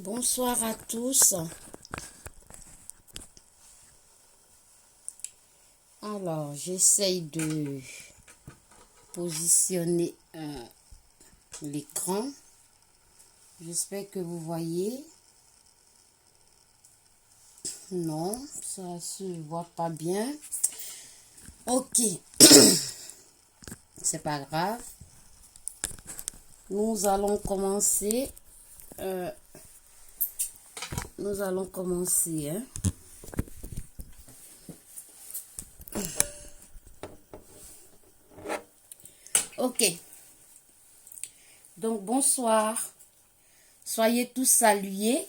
Bonsoir à tous. Alors, j'essaye de positionner l'écran. J'espère que vous voyez. Non, ça se voit pas bien. Ok, c'est pas grave. Nous allons commencer. Hein. Ok. Donc, bonsoir. Soyez tous salués.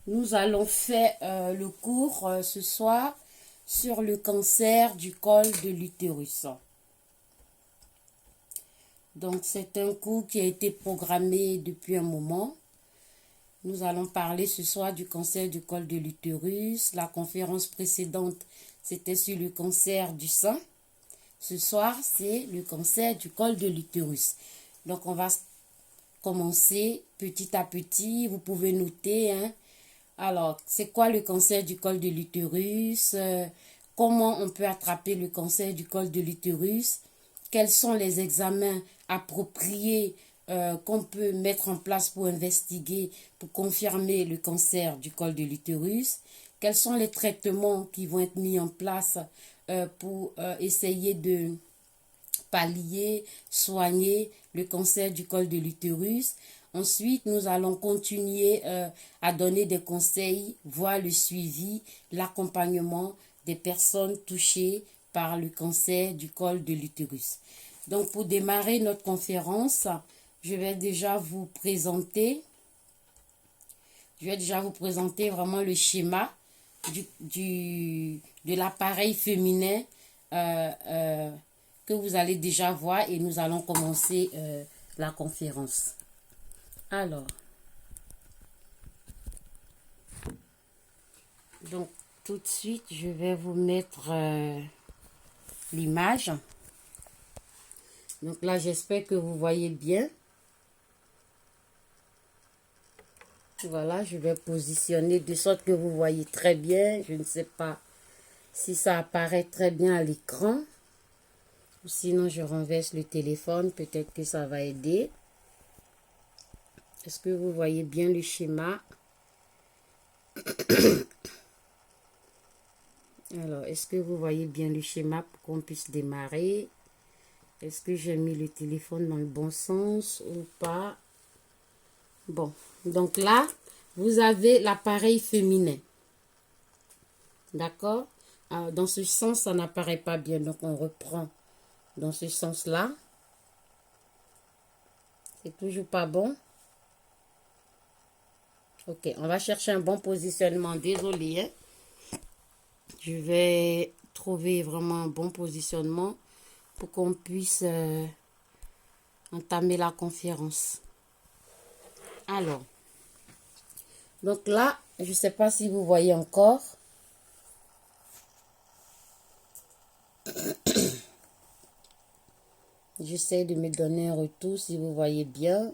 Nous allons faire le cours ce soir sur le cancer du col de l'utérus. Donc, c'est un cours qui a été programmé depuis un moment. Nous allons parler ce soir du cancer du col de l'utérus. La conférence précédente, c'était sur le cancer du sein. Ce soir, c'est le cancer du col de l'utérus. Donc, on va commencer petit à petit. Vous pouvez noter, hein. Alors, c'est quoi le cancer du col de l'utérus? Comment on peut attraper le cancer du col de l'utérus? Quels sont les examens appropriés qu'on peut mettre en place pour investiguer, pour confirmer le cancer du col de l'utérus? Quels sont les traitements qui vont être mis en place pour essayer de pallier, soigner le cancer du col de l'utérus? Ensuite, nous allons continuer à donner des conseils, voir le suivi, l'accompagnement des personnes touchées par le cancer du col de l'utérus. Donc, pour démarrer notre conférence, je vais déjà vous présenter vraiment le schéma de l'appareil féminin que vous allez déjà voir et nous allons commencer la conférence. Alors, donc tout de suite, je vais vous mettre l'image. Donc là, j'espère que vous voyez bien. Voilà, je vais positionner de sorte que vous voyez très bien. Je ne sais pas si ça apparaît très bien à l'écran. Sinon, je renverse le téléphone. Peut-être que ça va aider. Est-ce que vous voyez bien le schéma? Alors, est-ce que vous voyez bien le schéma pour qu'on puisse démarrer? Est-ce que j'ai mis le téléphone dans le bon sens ou pas? Bon, donc là, vous avez l'appareil féminin. D'accord? Dans ce sens, ça n'apparaît pas bien. Donc, on reprend dans ce sens-là. C'est toujours pas bon. Ok, on va chercher un bon positionnement. Désolé, hein? Je vais trouver vraiment un bon positionnement pour qu'on puisse entamer la conférence. Alors, donc là, je ne sais pas si vous voyez encore. J'essaie de me donner un retour si vous voyez bien.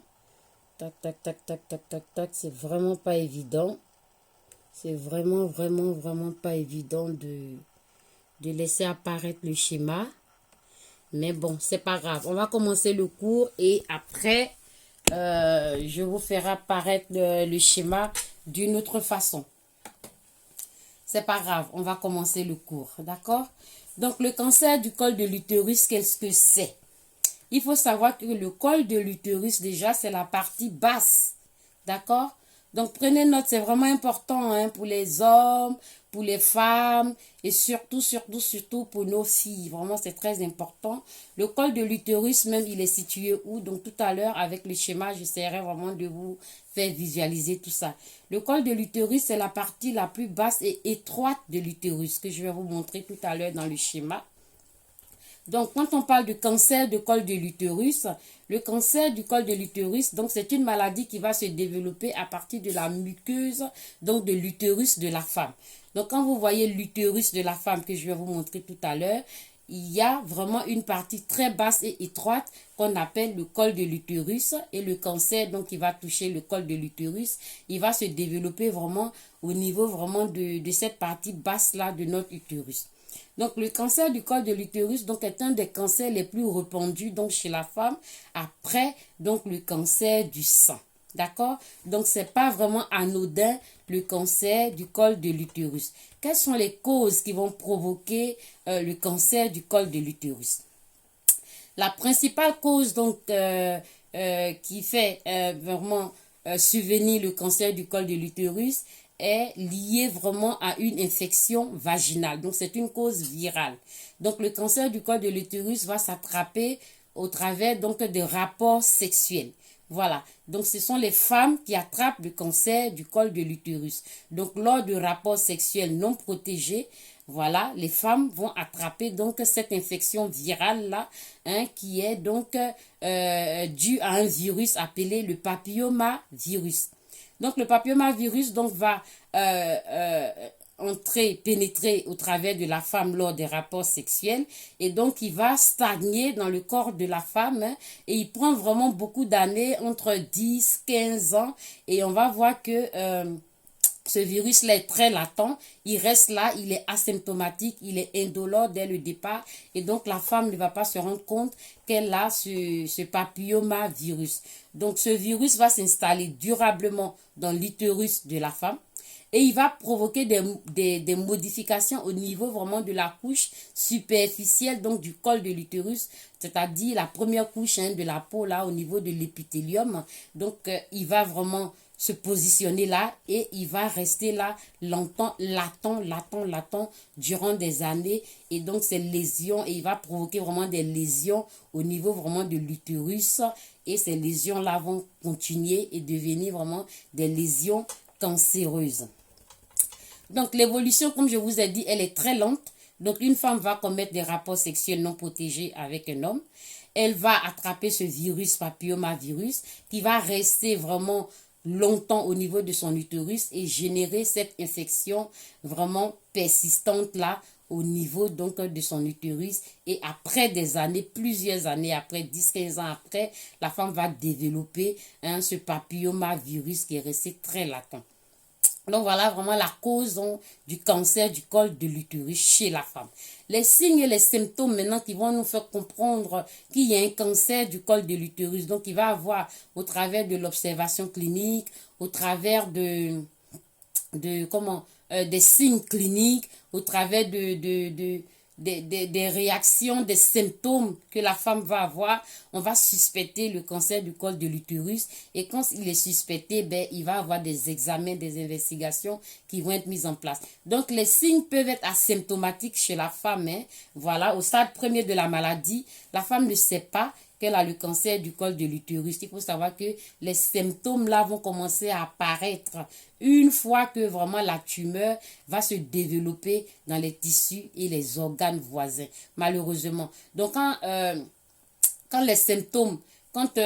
Tac, tac, tac, tac, tac, tac, tac. C'est vraiment pas évident. C'est vraiment pas évident de laisser apparaître le schéma. Mais bon, c'est pas grave. On va commencer le cours et après, je vous ferai apparaître le schéma d'une autre façon. C'est pas grave, on va commencer le cours, d'accord? Donc, le cancer du col de l'utérus, qu'est-ce que c'est? Il faut savoir que le col de l'utérus, déjà, c'est la partie basse, d'accord? Donc, prenez note, c'est vraiment important hein, pour les hommes, pour les femmes et surtout pour nos filles. Vraiment, c'est très important. Le col de l'utérus, même, il est situé où? Donc, tout à l'heure, avec le schéma, j'essaierai vraiment de vous faire visualiser tout ça. Le col de l'utérus, c'est la partie la plus basse et étroite de l'utérus que je vais vous montrer tout à l'heure dans le schéma. Donc, quand on parle de cancer du col de l'utérus, le cancer du col de l'utérus, donc c'est une maladie qui va se développer à partir de la muqueuse, donc de l'utérus de la femme. Donc, quand vous voyez l'utérus de la femme que je vais vous montrer tout à l'heure, il y a vraiment une partie très basse et étroite qu'on appelle le col de l'utérus. Et le cancer, donc, qui va toucher le col de l'utérus, il va se développer vraiment au niveau vraiment de cette partie basse-là de notre utérus. Donc, le cancer du col de l'utérus donc est un des cancers les plus répandus donc chez la femme après donc le cancer du sein. D'accord? Donc, c'est pas vraiment anodin le cancer du col de l'utérus. Quelles sont les causes qui vont provoquer le cancer du col de l'utérus? La principale cause donc qui fait vraiment survenir le cancer du col de l'utérus est liée vraiment à une infection vaginale. Donc, c'est une cause virale. Donc, le cancer du col de l'utérus va s'attraper au travers donc des rapports sexuels. Voilà, donc ce sont les femmes qui attrapent le cancer du col de l'utérus. Donc lors de rapports sexuels non protégés, voilà, les femmes vont attraper donc cette infection virale là, hein, qui est donc due à un virus appelé le papillomavirus. Donc le papillomavirus donc va pénétrer au travers de la femme lors des rapports sexuels et donc il va stagner dans le corps de la femme hein, et il prend vraiment beaucoup d'années, entre 10-15 ans et on va voir que ce virus-là est très latent, il reste là, il est asymptomatique, il est indolore dès le départ et donc la femme ne va pas se rendre compte qu'elle a ce papillomavirus. Donc ce virus va s'installer durablement dans l'utérus de la femme. Et il va provoquer des modifications au niveau vraiment de la couche superficielle, donc du col de l'utérus, c'est-à-dire la première couche hein, de la peau là au niveau de l'épithélium. Donc il va vraiment se positionner là et il va rester là longtemps, latent durant des années. Et donc ces lésions, et il va provoquer vraiment des lésions au niveau vraiment de l'utérus. Et ces lésions-là vont continuer et devenir vraiment des lésions cancéreuses. Donc, l'évolution, comme je vous ai dit, elle est très lente. Donc, une femme va commettre des rapports sexuels non protégés avec un homme. Elle va attraper ce virus, papillomavirus, qui va rester vraiment longtemps au niveau de son utérus et générer cette infection vraiment persistante là au niveau donc de son utérus. Et après des années, plusieurs années après, 10-15 ans après, la femme va développer hein, ce papillomavirus qui est resté très latent. Donc voilà vraiment la cause du cancer du col de l'utérus chez la femme. Les signes et les symptômes maintenant qui vont nous faire comprendre qu'il y a un cancer du col de l'utérus. Donc il va avoir au travers de l'observation clinique, au travers des signes cliniques, au travers des réactions, des symptômes que la femme va avoir, on va suspecter le cancer du col de l'utérus. Et quand il est suspecté, ben, il va avoir des examens, des investigations qui vont être mises en place. Donc, les signes peuvent être asymptomatiques chez la femme. Hein. Voilà, au stade premier de la maladie, la femme ne sait pas qu'elle a le cancer du col de l'utérus. Il faut savoir que les symptômes là vont commencer à apparaître une fois que vraiment la tumeur va se développer dans les tissus et les organes voisins, malheureusement. Donc, quand les symptômes, quand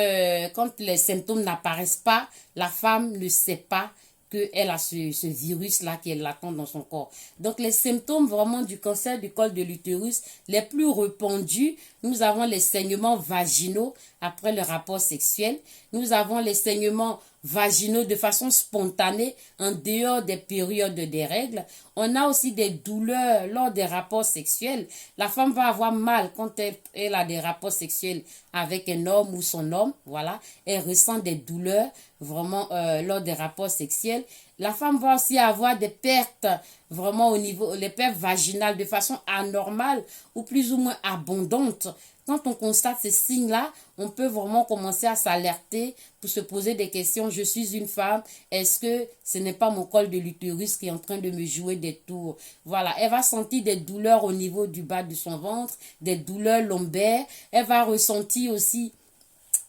les symptômes n'apparaissent pas, la femme ne sait pas qu'elle a ce virus-là qui est latent dans son corps. Donc, les symptômes vraiment du cancer du col de l'utérus, les plus répandus, nous avons les saignements vaginaux après le rapport sexuel. Nous avons les saignements vaginaux de façon spontanée en dehors des périodes des règles. On a aussi des douleurs lors des rapports sexuels. La femme va avoir mal quand elle a des rapports sexuels avec un homme ou son homme. Voilà, elle ressent des douleurs vraiment lors des rapports sexuels. La femme va aussi avoir des pertes vraiment au niveau, les pertes vaginales de façon anormale ou plus ou moins abondante. Quand on constate ces signes-là, on peut vraiment commencer à s'alerter pour se poser des questions. Je suis une femme, est-ce que ce n'est pas mon col de l'utérus qui est en train de me jouer des tours? Voilà, elle va sentir des douleurs au niveau du bas de son ventre, des douleurs lombaires. Elle va ressentir aussi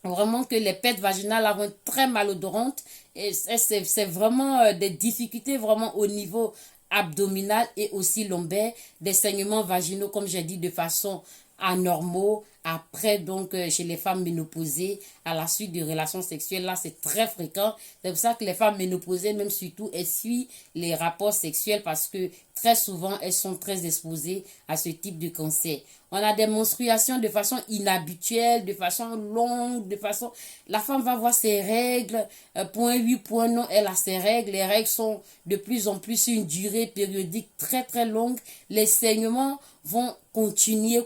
vraiment que les pertes vaginales vont être très malodorantes et c'est vraiment des difficultés vraiment au niveau abdominal et aussi lombaire, des saignements vaginaux comme j'ai dit de façon anormaux après donc chez les femmes ménopausées à la suite de relations sexuelles. Là c'est très fréquent, c'est pour ça que les femmes ménopausées même surtout essuient les rapports sexuels parce que très souvent elles sont très exposées à ce type de cancer. on a des menstruations de façon inhabituelle, de façon longue, la femme va voir ses règles, point oui, point non, elle a ses règles, les règles sont de plus en plus une durée périodique très très longue, les saignements vont continuer,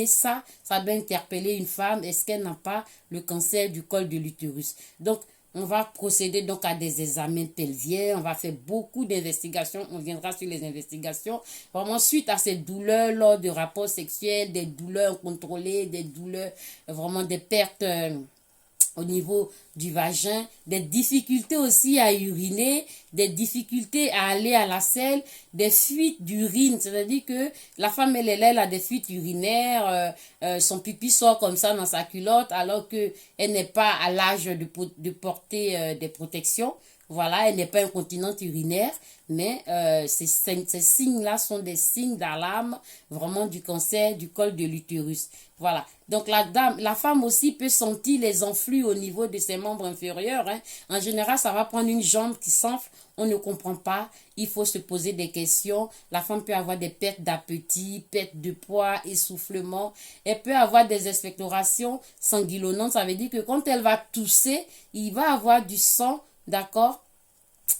ça va interpeller une femme, est-ce qu'elle n'a pas le cancer du col de l'utérus? Donc, on va procéder donc à des examens pelviens, on va faire beaucoup d'investigations, on viendra sur les investigations. Vraiment, suite à ces douleurs lors de rapports sexuels, des douleurs contrôlées, des douleurs, vraiment des pertes au niveau du vagin, des difficultés aussi à uriner, des difficultés à aller à la selle, des fuites d'urine, c'est-à-dire que la femme, elle a des fuites urinaires, son pipi sort comme ça dans sa culotte alors qu'elle n'est pas à l'âge de porter des protections. Voilà, elle n'est pas incontinente urinaire, mais ces signes-là sont des signes d'alarme vraiment du cancer du col de l'utérus. Voilà. Donc la femme aussi peut sentir les enflux au niveau de ses membres inférieurs. Hein. En général, ça va prendre une jambe qui s'enfle, on ne comprend pas, il faut se poser des questions. La femme peut avoir des pertes d'appétit, perte de poids, essoufflement. Elle peut avoir des expectorations sanguinolentes, ça veut dire que quand elle va tousser, il va avoir du sang, d'accord,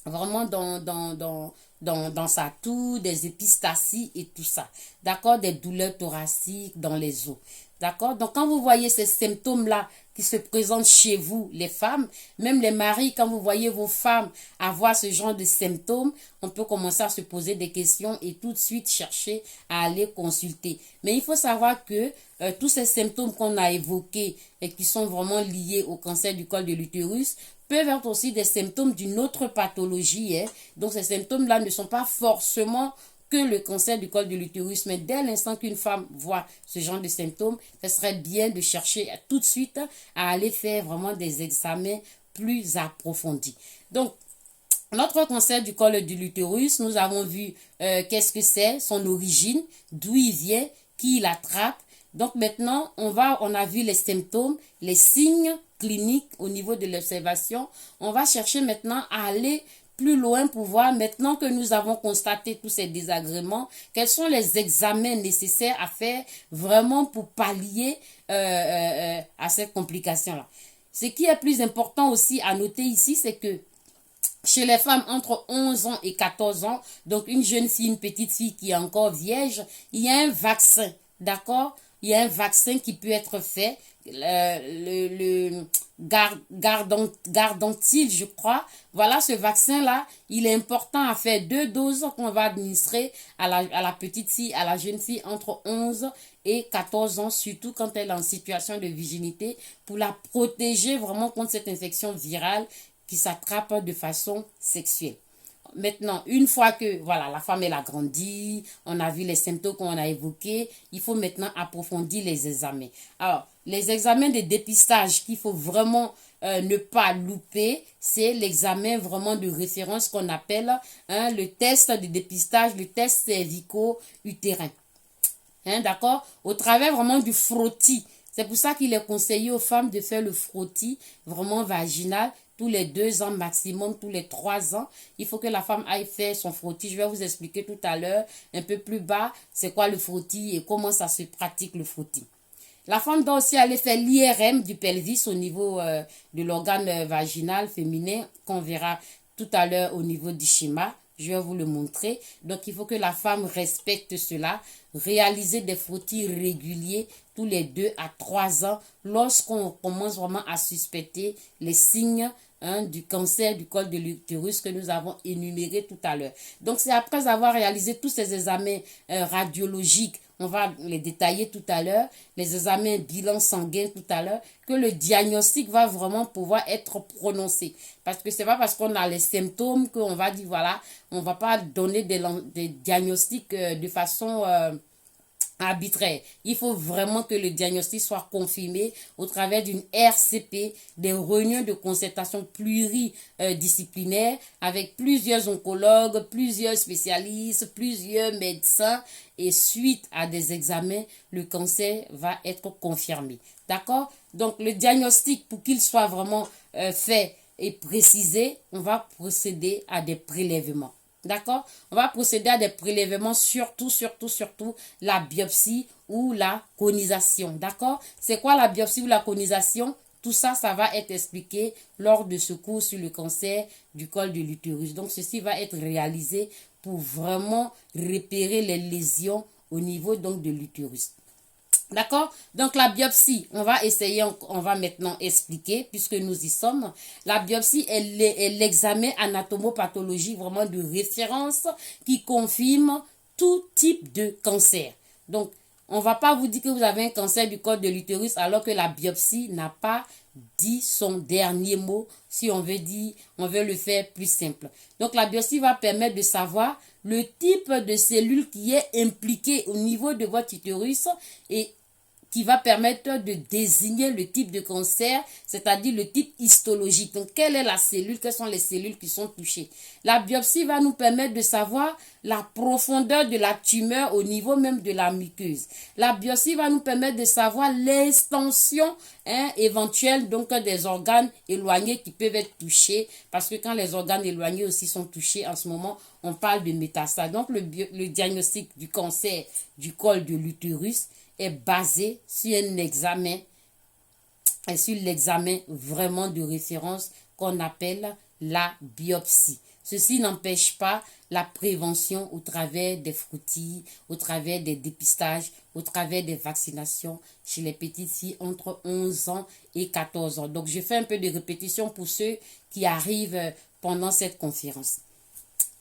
vraiment dans sa toux, des épistaxies et tout ça. D'accord, des douleurs thoraciques dans les os. D'accord, donc quand vous voyez ces symptômes-là qui se présentent chez vous, les femmes, même les maris, quand vous voyez vos femmes avoir ce genre de symptômes, on peut commencer à se poser des questions et tout de suite chercher à aller consulter. Mais il faut savoir que tous ces symptômes qu'on a évoqués et qui sont vraiment liés au cancer du col de l'utérus peuvent être aussi des symptômes d'une autre pathologie. Hein. Donc ces symptômes-là ne sont pas forcément que le cancer du col de l'utérus, mais dès l'instant qu'une femme voit ce genre de symptômes, ce serait bien de chercher tout de suite à aller faire vraiment des examens plus approfondis. Donc, notre cancer du col de l'utérus, nous avons vu qu'est-ce que c'est, son origine, d'où il vient, qui l'attrape. Donc maintenant, on a vu les symptômes, les signes cliniques au niveau de l'observation. On va chercher maintenant à aller plus loin pour voir, maintenant que nous avons constaté tous ces désagréments, quels sont les examens nécessaires à faire vraiment pour pallier à cette complication-là. Ce qui est plus important aussi à noter ici, c'est que chez les femmes entre 11 ans et 14 ans, donc une jeune fille, une petite fille qui est encore vierge, il y a un vaccin, d'accord? Il y a un vaccin qui peut être fait, le Gardantil, je crois. Voilà, ce vaccin-là, il est important à faire 2 doses qu'on va administrer à la petite fille, à la jeune fille entre 11 et 14 ans, surtout quand elle est en situation de virginité, pour la protéger vraiment contre cette infection virale qui s'attrape de façon sexuelle. Maintenant, une fois que voilà, la femme elle a grandi, on a vu les symptômes qu'on a évoqués, il faut maintenant approfondir les examens. Alors, les examens de dépistage qu'il faut vraiment ne pas louper, c'est l'examen vraiment de référence qu'on appelle le test de dépistage, le test cervico-utérin. D'accord? Au travers vraiment du frottis. C'est pour ça qu'il est conseillé aux femmes de faire le frottis vraiment vaginal tous les 2 ans maximum, tous les 3 ans. Il faut que la femme aille faire son frottis. Je vais vous expliquer tout à l'heure, un peu plus bas, c'est quoi le frottis et comment ça se pratique le frottis. La femme doit aussi aller faire l'IRM du pelvis au niveau de l'organe vaginal féminin qu'on verra tout à l'heure au niveau du schéma. Je vais vous le montrer. Donc, il faut que la femme respecte cela. Réaliser des frottis réguliers tous les 2 à 3 ans lorsqu'on commence vraiment à suspecter les signes du cancer du col de l'utérus que nous avons énuméré tout à l'heure. Donc, c'est après avoir réalisé tous ces examens radiologiques, on va les détailler tout à l'heure, les examens bilan sanguin tout à l'heure, que le diagnostic va vraiment pouvoir être prononcé. Parce que c'est pas parce qu'on a les symptômes qu'on va dire, voilà, on va pas donner des diagnostics de façon arbitraire. Il faut vraiment que le diagnostic soit confirmé au travers d'une RCP, des réunions de concertation pluridisciplinaires avec plusieurs oncologues, plusieurs spécialistes, plusieurs médecins et suite à des examens, le cancer va être confirmé. D'accord? Donc le diagnostic, pour qu'il soit vraiment fait et précisé, on va procéder à des prélèvements. D'accord? On va procéder à des prélèvements, surtout la biopsie ou la conisation. D'accord? C'est quoi la biopsie ou la conisation? Tout ça, ça va être expliqué lors de ce cours sur le cancer du col de l'utérus. Donc, ceci va être réalisé pour vraiment repérer les lésions au niveau donc de l'utérus. D'accord? Donc, la biopsie, on va essayer, on va maintenant expliquer, puisque nous y sommes. La biopsie est l'examen anatomopathologique vraiment de référence qui confirme tout type de cancer. Donc, on ne va pas vous dire que vous avez un cancer du col de l'utérus alors que la biopsie n'a pas dit son dernier mot, si on veut dire, on veut le faire plus simple. Donc, la biopsie va permettre de savoir le type de cellule qui est impliquée au niveau de votre utérus et qui va permettre de désigner le type de cancer, c'est-à-dire le type histologique. Donc, quelle est la cellule, quelles sont les cellules qui sont touchées. La biopsie va nous permettre de savoir la profondeur de la tumeur au niveau même de la muqueuse. La biopsie va nous permettre de savoir l'extension éventuelle donc des organes éloignés qui peuvent être touchés, parce que quand les organes éloignés aussi sont touchés, en ce moment, on parle de métastases. Donc, le diagnostic du cancer du col de l'utérus est basé sur un examen, et sur l'examen vraiment de référence qu'on appelle la biopsie. Ceci n'empêche pas la prévention au travers des frottis, au travers des dépistages, au travers des vaccinations chez les petites filles entre 11 ans et 14 ans. Donc, je fais un peu de répétition pour ceux qui arrivent pendant cette conférence.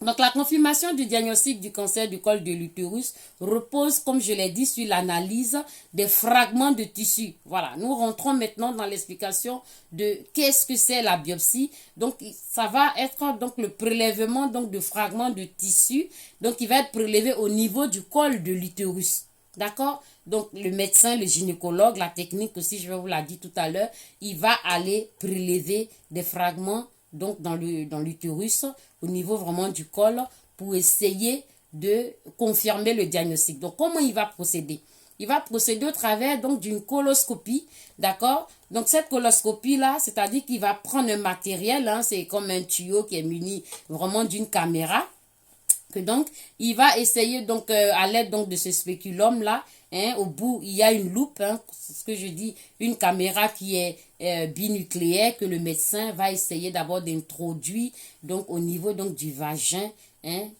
Donc, la confirmation du diagnostic du cancer du col de l'utérus repose, comme je l'ai dit, sur l'analyse des fragments de tissu. Voilà, nous rentrons maintenant dans l'explication de qu'est-ce que c'est la biopsie. Donc, ça va être donc le prélèvement donc, de fragments de tissu. Donc, il va être prélevé au niveau du col de l'utérus. D'accord? Donc, le médecin, le gynécologue, la technique aussi, je vais vous la dire tout à l'heure, il va aller prélever des fragments donc dans l'utérus, au niveau vraiment du col, pour essayer de confirmer le diagnostic. Donc, comment il va procéder? Il va procéder au travers donc d'une coloscopie, d'accord? Donc, cette coloscopie-là, c'est-à-dire qu'il va prendre un matériel, c'est comme un tuyau qui est muni vraiment d'une caméra, que donc, il va essayer donc à l'aide donc de ce spéculum-là, au bout, il y a une loupe, c'est ce que je dis, une caméra qui est binucléaire que le médecin va essayer d'abord d'introduire donc au niveau donc du vagin.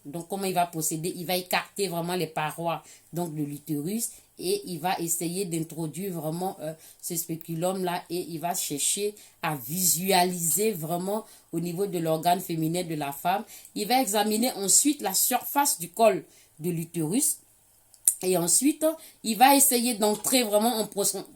Donc, comment il va procéder? Il va écarter vraiment les parois donc de l'utérus et il va essayer d'introduire vraiment ce spéculum-là et il va chercher à visualiser vraiment au niveau de l'organe féminin de la femme. Il va examiner ensuite la surface du col de l'utérus. Et ensuite, il va essayer d'entrer vraiment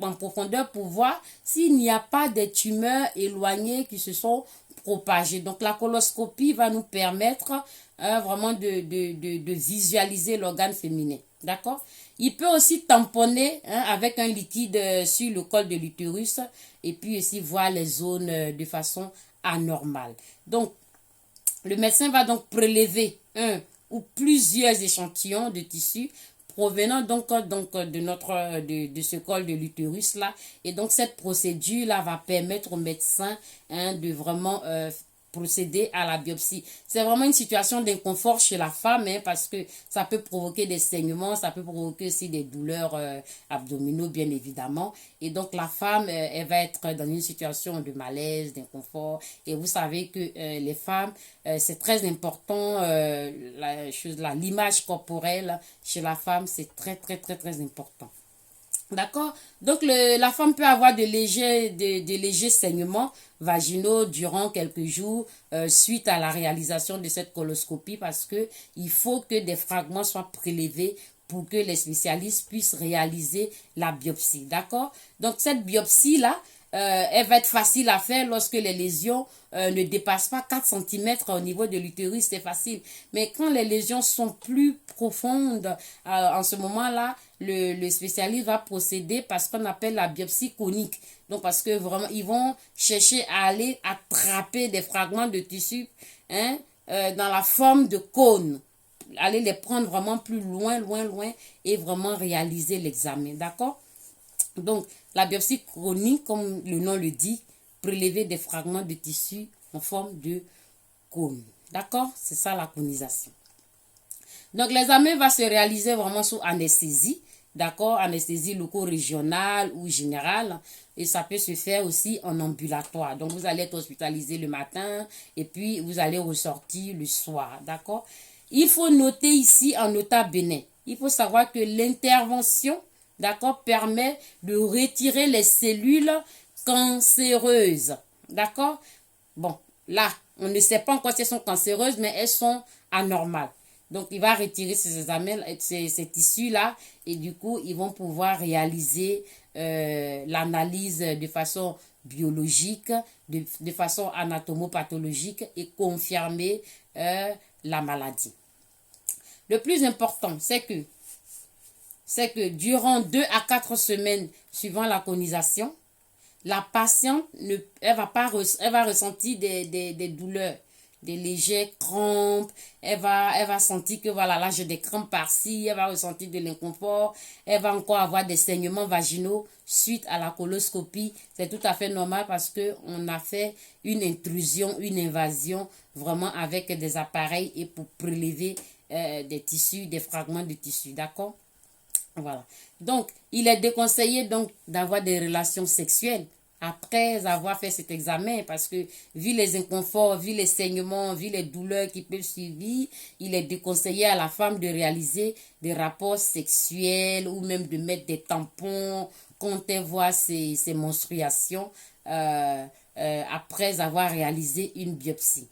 en profondeur pour voir s'il n'y a pas des tumeurs éloignées qui se sont propagées. Donc, la coloscopie va nous permettre vraiment de visualiser l'organe féminin. D'accord? Il peut aussi tamponner avec un liquide sur le col de l'utérus et puis aussi voir les zones de façon anormale. Donc, le médecin va donc prélever un ou plusieurs échantillons de tissu provenant donc de ce col de l'utérus là, et donc cette procédure là va permettre au médecin de vraiment procéder à la biopsie. C'est vraiment une situation d'inconfort chez la femme parce que ça peut provoquer des saignements, ça peut provoquer aussi des douleurs abdominaux bien évidemment, et donc la femme elle va être dans une situation de malaise, d'inconfort, et vous savez que les femmes c'est très important, l'image corporelle chez la femme c'est très important. D'accord? Donc, la femme peut avoir de légers saignements vaginaux durant quelques jours suite à la réalisation de cette coloscopie, parce que il faut que des fragments soient prélevés pour que les spécialistes puissent réaliser la biopsie. D'accord? Donc, cette biopsie-là, elle va être facile à faire lorsque les lésions ne dépassent pas 4 cm au niveau de l'utérus, c'est facile. Mais quand les lésions sont plus profondes, en ce moment-là, le spécialiste va procéder par ce qu'on appelle la biopsie conique. Donc, parce que vraiment, ils vont chercher à aller attraper des fragments de tissu dans la forme de cône. Aller les prendre vraiment plus loin et vraiment réaliser l'examen. D'accord? Donc, la biopsie conique, comme le nom le dit, prélever des fragments de tissu en forme de cône. D'accord? C'est ça la conisation. Donc, l'examen va se réaliser vraiment sous anesthésie, d'accord, anesthésie loco-régionale ou générale, et ça peut se faire aussi en ambulatoire. Donc, vous allez être hospitalisé le matin et puis vous allez ressortir le soir, d'accord. Il faut noter ici en nota bene, il faut savoir que l'intervention, d'accord, permet de retirer les cellules cancéreuses, d'accord. Bon, là, on ne sait pas encore si elles sont cancéreuses, mais elles sont anormales. Donc, il va retirer ces tissus-là et du coup, ils vont pouvoir réaliser l'analyse de façon biologique, de façon anatomopathologique et confirmer la maladie. Le plus important, c'est que durant 2 à 4 semaines suivant la colonisation, la patiente, elle va ressentir des douleurs, des légères crampes, elle va sentir que voilà, là j'ai des crampes par-ci, elle va ressentir de l'inconfort, elle va encore avoir des saignements vaginaux suite à la coloscopie. C'est tout à fait normal parce qu'on a fait une intrusion, une invasion vraiment avec des appareils et pour prélever des tissus, des fragments de tissus, d'accord? Voilà. Donc, il est déconseillé donc d'avoir des relations sexuelles après avoir fait cet examen parce que vu les inconforts, vu les saignements, vu les douleurs qui peuvent suivre, il est déconseillé à la femme de réaliser des rapports sexuels ou même de mettre des tampons quand elle voit ses menstruations après avoir réalisé une biopsie.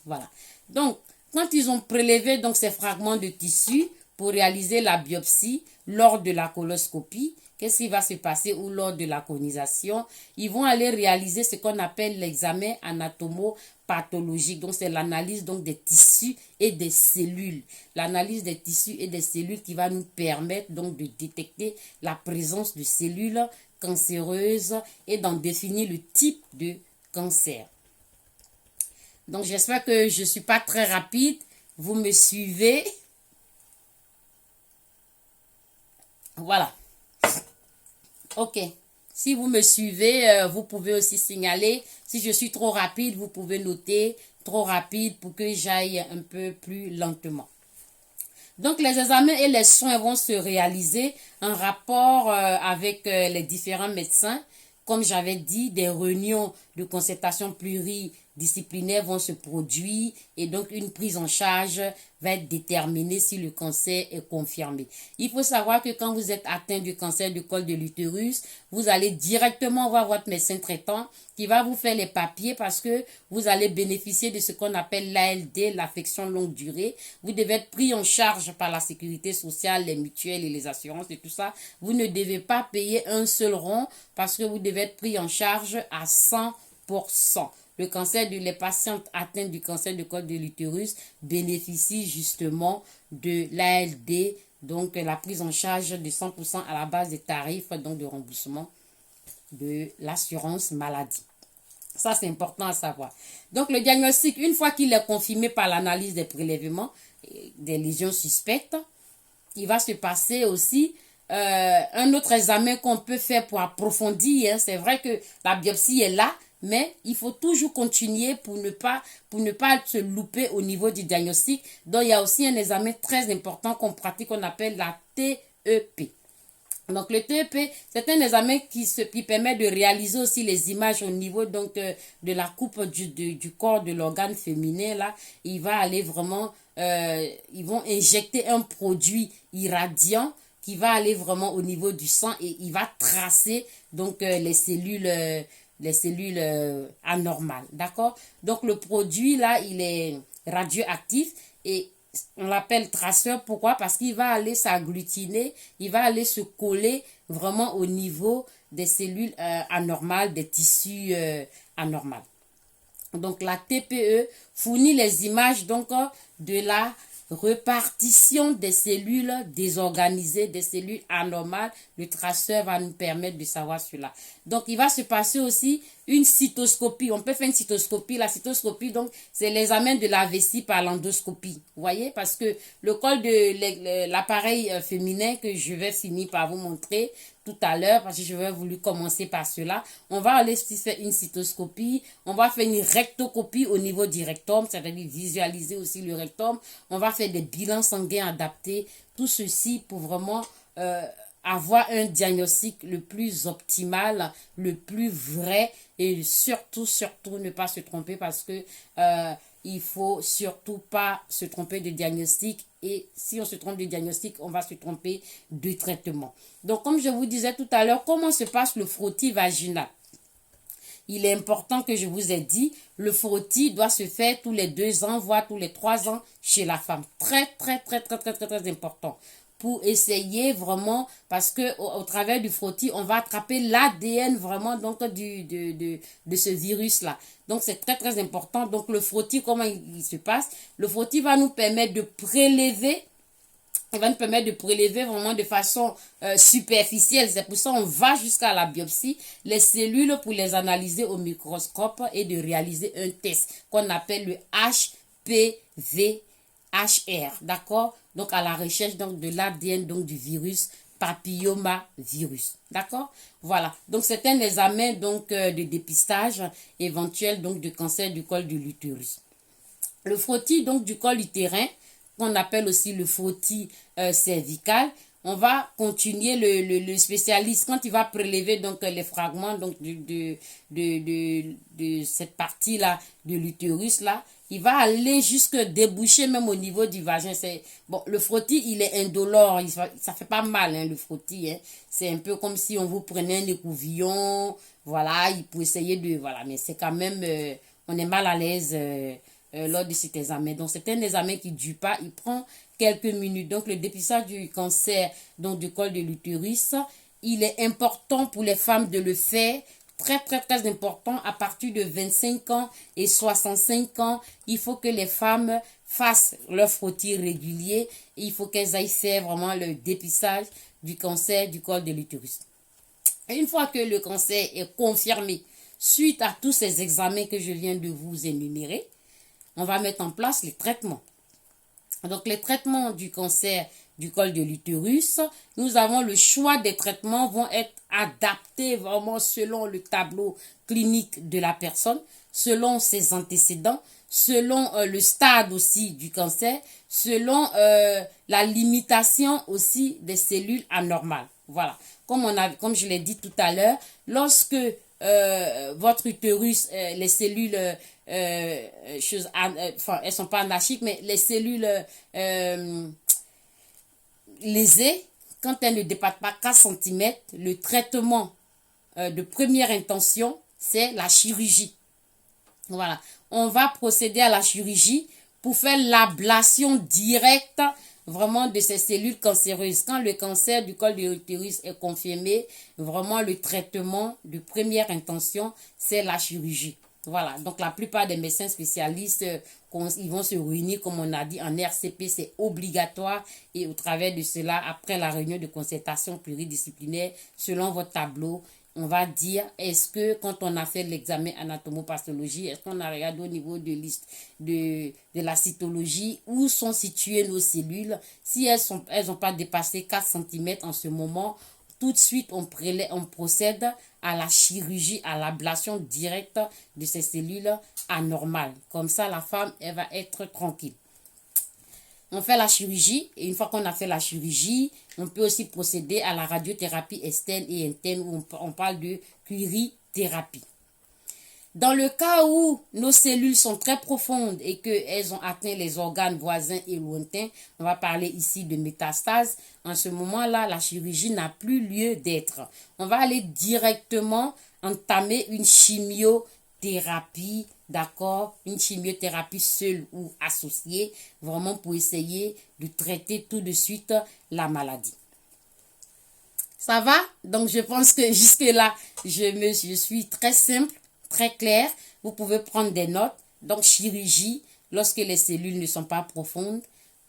Voilà. Donc, quand ils ont prélevé donc ces fragments de tissu pour réaliser la biopsie lors de la coloscopie, qu'est-ce qui va se passer ou lors de la colonisation? Ils vont aller réaliser ce qu'on appelle l'examen anatomopathologique. Donc, c'est l'analyse donc des tissus et des cellules. L'analyse des tissus et des cellules qui va nous permettre donc de détecter la présence de cellules cancéreuses et d'en définir le type de cancer. Donc, j'espère que je ne suis pas très rapide. Vous me suivez. Voilà. Ok. Si vous me suivez, vous pouvez aussi signaler. Si je suis trop rapide, vous pouvez noter trop rapide pour que j'aille un peu plus lentement. Donc, les examens et les soins vont se réaliser en rapport avec les différents médecins. Comme j'avais dit, des réunions de concertation pluridisciplinaires vont se produire et donc une prise en charge va être déterminée si le cancer est confirmé. Il faut savoir que quand vous êtes atteint du cancer du col de l'utérus, vous allez directement voir votre médecin traitant qui va vous faire les papiers parce que vous allez bénéficier de ce qu'on appelle l'ALD, l'affection longue durée. Vous devez être pris en charge par la sécurité sociale, les mutuelles et les assurances et tout ça. Vous ne devez pas payer un seul rond parce que vous devez être pris en charge à 100%. Les patientes atteintes du cancer du col de l'utérus bénéficient justement de l'ALD, donc la prise en charge de 100% à la base des tarifs donc de remboursement de l'assurance maladie. Ça, c'est important à savoir. Donc, le diagnostic, une fois qu'il est confirmé par l'analyse des prélèvements, des lésions suspectes, il va se passer aussi un autre examen qu'on peut faire pour approfondir. C'est vrai que la biopsie est là, mais il faut toujours continuer pour ne pas se louper au niveau du diagnostic. Donc, il y a aussi un examen très important qu'on pratique, qu'on appelle la TEP. Donc, le TEP, c'est un examen qui permet de réaliser aussi les images au niveau donc de la coupe du corps de l'organe féminin. Là, il va aller vraiment, ils vont injecter un produit irradiant qui va aller vraiment au niveau du sang et il va tracer donc les cellules anormales. D'accord? Donc, le produit là, il est radioactif et on l'appelle traceur. Pourquoi? Parce qu'il va aller s'agglutiner, il va aller se coller vraiment au niveau des cellules anormales, des tissus anormaux. Donc, la TPE fournit les images donc de la répartition des cellules désorganisées, des cellules anormales. Le traceur va nous permettre de savoir cela. Donc, il va se passer aussi une cytoscopie. On peut faire une cytoscopie. La cytoscopie, donc, c'est l'examen de la vessie par l'endoscopie. Vous voyez, parce que le col de l'appareil féminin que je vais finir par vous montrer tout à l'heure, parce que je vais voulu commencer par cela. On va aller faire une cytoscopie. On va faire une rectocopie au niveau du rectum, c'est-à-dire visualiser aussi le rectum. On va faire des bilans sanguins adaptés. Tout ceci pour vraiment avoir un diagnostic le plus optimal, le plus vrai et surtout ne pas se tromper parce que il faut surtout pas se tromper de diagnostic et si on se trompe de diagnostic, on va se tromper de traitement. Donc comme je vous disais tout à l'heure, comment se passe le frottis vaginal? Il est important que je vous ai dit, le frottis doit se faire tous les 2 ans, voire tous les 3 ans chez la femme. Très important. Pour essayer vraiment, parce que au travers du frottis, on va attraper l'ADN vraiment donc de ce virus-là. Donc, c'est très important. Donc, le frottis, comment il se passe? Le frottis va nous permettre de prélever. Il va nous permettre de prélever vraiment de façon superficielle. C'est pour ça qu'on va jusqu'à la biopsie, les cellules pour les analyser au microscope et de réaliser un test qu'on appelle le HPV-HR. D'accord? Donc, à la recherche donc, de l'ADN donc, du virus papillomavirus. D'accord? Voilà. Donc, c'est un examen donc, de dépistage éventuel donc, de cancer du col de l'utérus. Le frottis donc, du col utérin, qu'on appelle aussi le frottis cervical, on va continuer le spécialiste quand il va prélever donc les fragments donc de cette partie là de l'utérus là, il va aller jusque déboucher même au niveau du vagin. C'est bon, le frottis il est indolore, ça fait pas mal hein, le frottis hein. C'est un peu comme si on vous prenait un écouvillon, voilà, il peut essayer de voilà, mais c'est quand même on est mal à l'aise lors de cet examen. Donc, c'est un examen qui ne dure pas, il prend quelques minutes. Donc, le dépistage du cancer donc, du col de l'utérus, il est important pour les femmes de le faire. Très important à partir de 25 ans et 65 ans. Il faut que les femmes fassent leur frottis régulier. Et il faut qu'elles aillent faire vraiment le dépistage du cancer du col de l'utérus. Et une fois que le cancer est confirmé, suite à tous ces examens que je viens de vous énumérer, on va mettre en place les traitements. Donc, les traitements du cancer du col de l'utérus, nous avons le choix des traitements vont être adaptés vraiment selon le tableau clinique de la personne, selon ses antécédents, selon le stade aussi du cancer, selon la limitation aussi des cellules anormales. Voilà. Comme je l'ai dit tout à l'heure, lorsque votre utérus, les cellules, elles sont pas anarchiques, mais les cellules lésées, quand elles ne dépassent pas 4 cm, le traitement de première intention, c'est la chirurgie. Voilà. On va procéder à la chirurgie pour faire l'ablation directe vraiment de ces cellules cancéreuses. Quand le cancer du col de l'utérus est confirmé, vraiment le traitement de première intention, c'est la chirurgie. Voilà, donc la plupart des médecins spécialistes, ils vont se réunir, comme on a dit, en RCP, c'est obligatoire. Et au travers de cela, après la réunion de concertation pluridisciplinaire, selon votre tableau, on va dire, est-ce que quand on a fait l'examen anatomopathologie, est-ce qu'on a regardé au niveau de la cytologie, où sont situées nos cellules? Si elles n'ont pas dépassé 4 cm en ce moment, tout de suite, on procède à la chirurgie, à l'ablation directe de ces cellules anormales. Comme ça, la femme, elle va être tranquille. On fait la chirurgie et une fois qu'on a fait la chirurgie, on peut aussi procéder à la radiothérapie externe et interne où on parle de curie-thérapie. Dans le cas où nos cellules sont très profondes et qu'elles ont atteint les organes voisins et lointains, on va parler ici de métastase. En ce moment-là, la chirurgie n'a plus lieu d'être. On va aller directement entamer une chimiothérapie, d'accord? Une chimiothérapie seule ou associée, vraiment pour essayer de traiter tout de suite la maladie. Ça va? Donc, je pense que jusque-là, je suis très simple. Très clair, vous pouvez prendre des notes. Donc, chirurgie, lorsque les cellules ne sont pas profondes,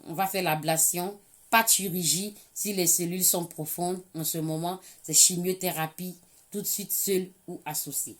on va faire l'ablation. Pas de chirurgie, si les cellules sont profondes, en ce moment, c'est chimiothérapie, tout de suite seule ou associée.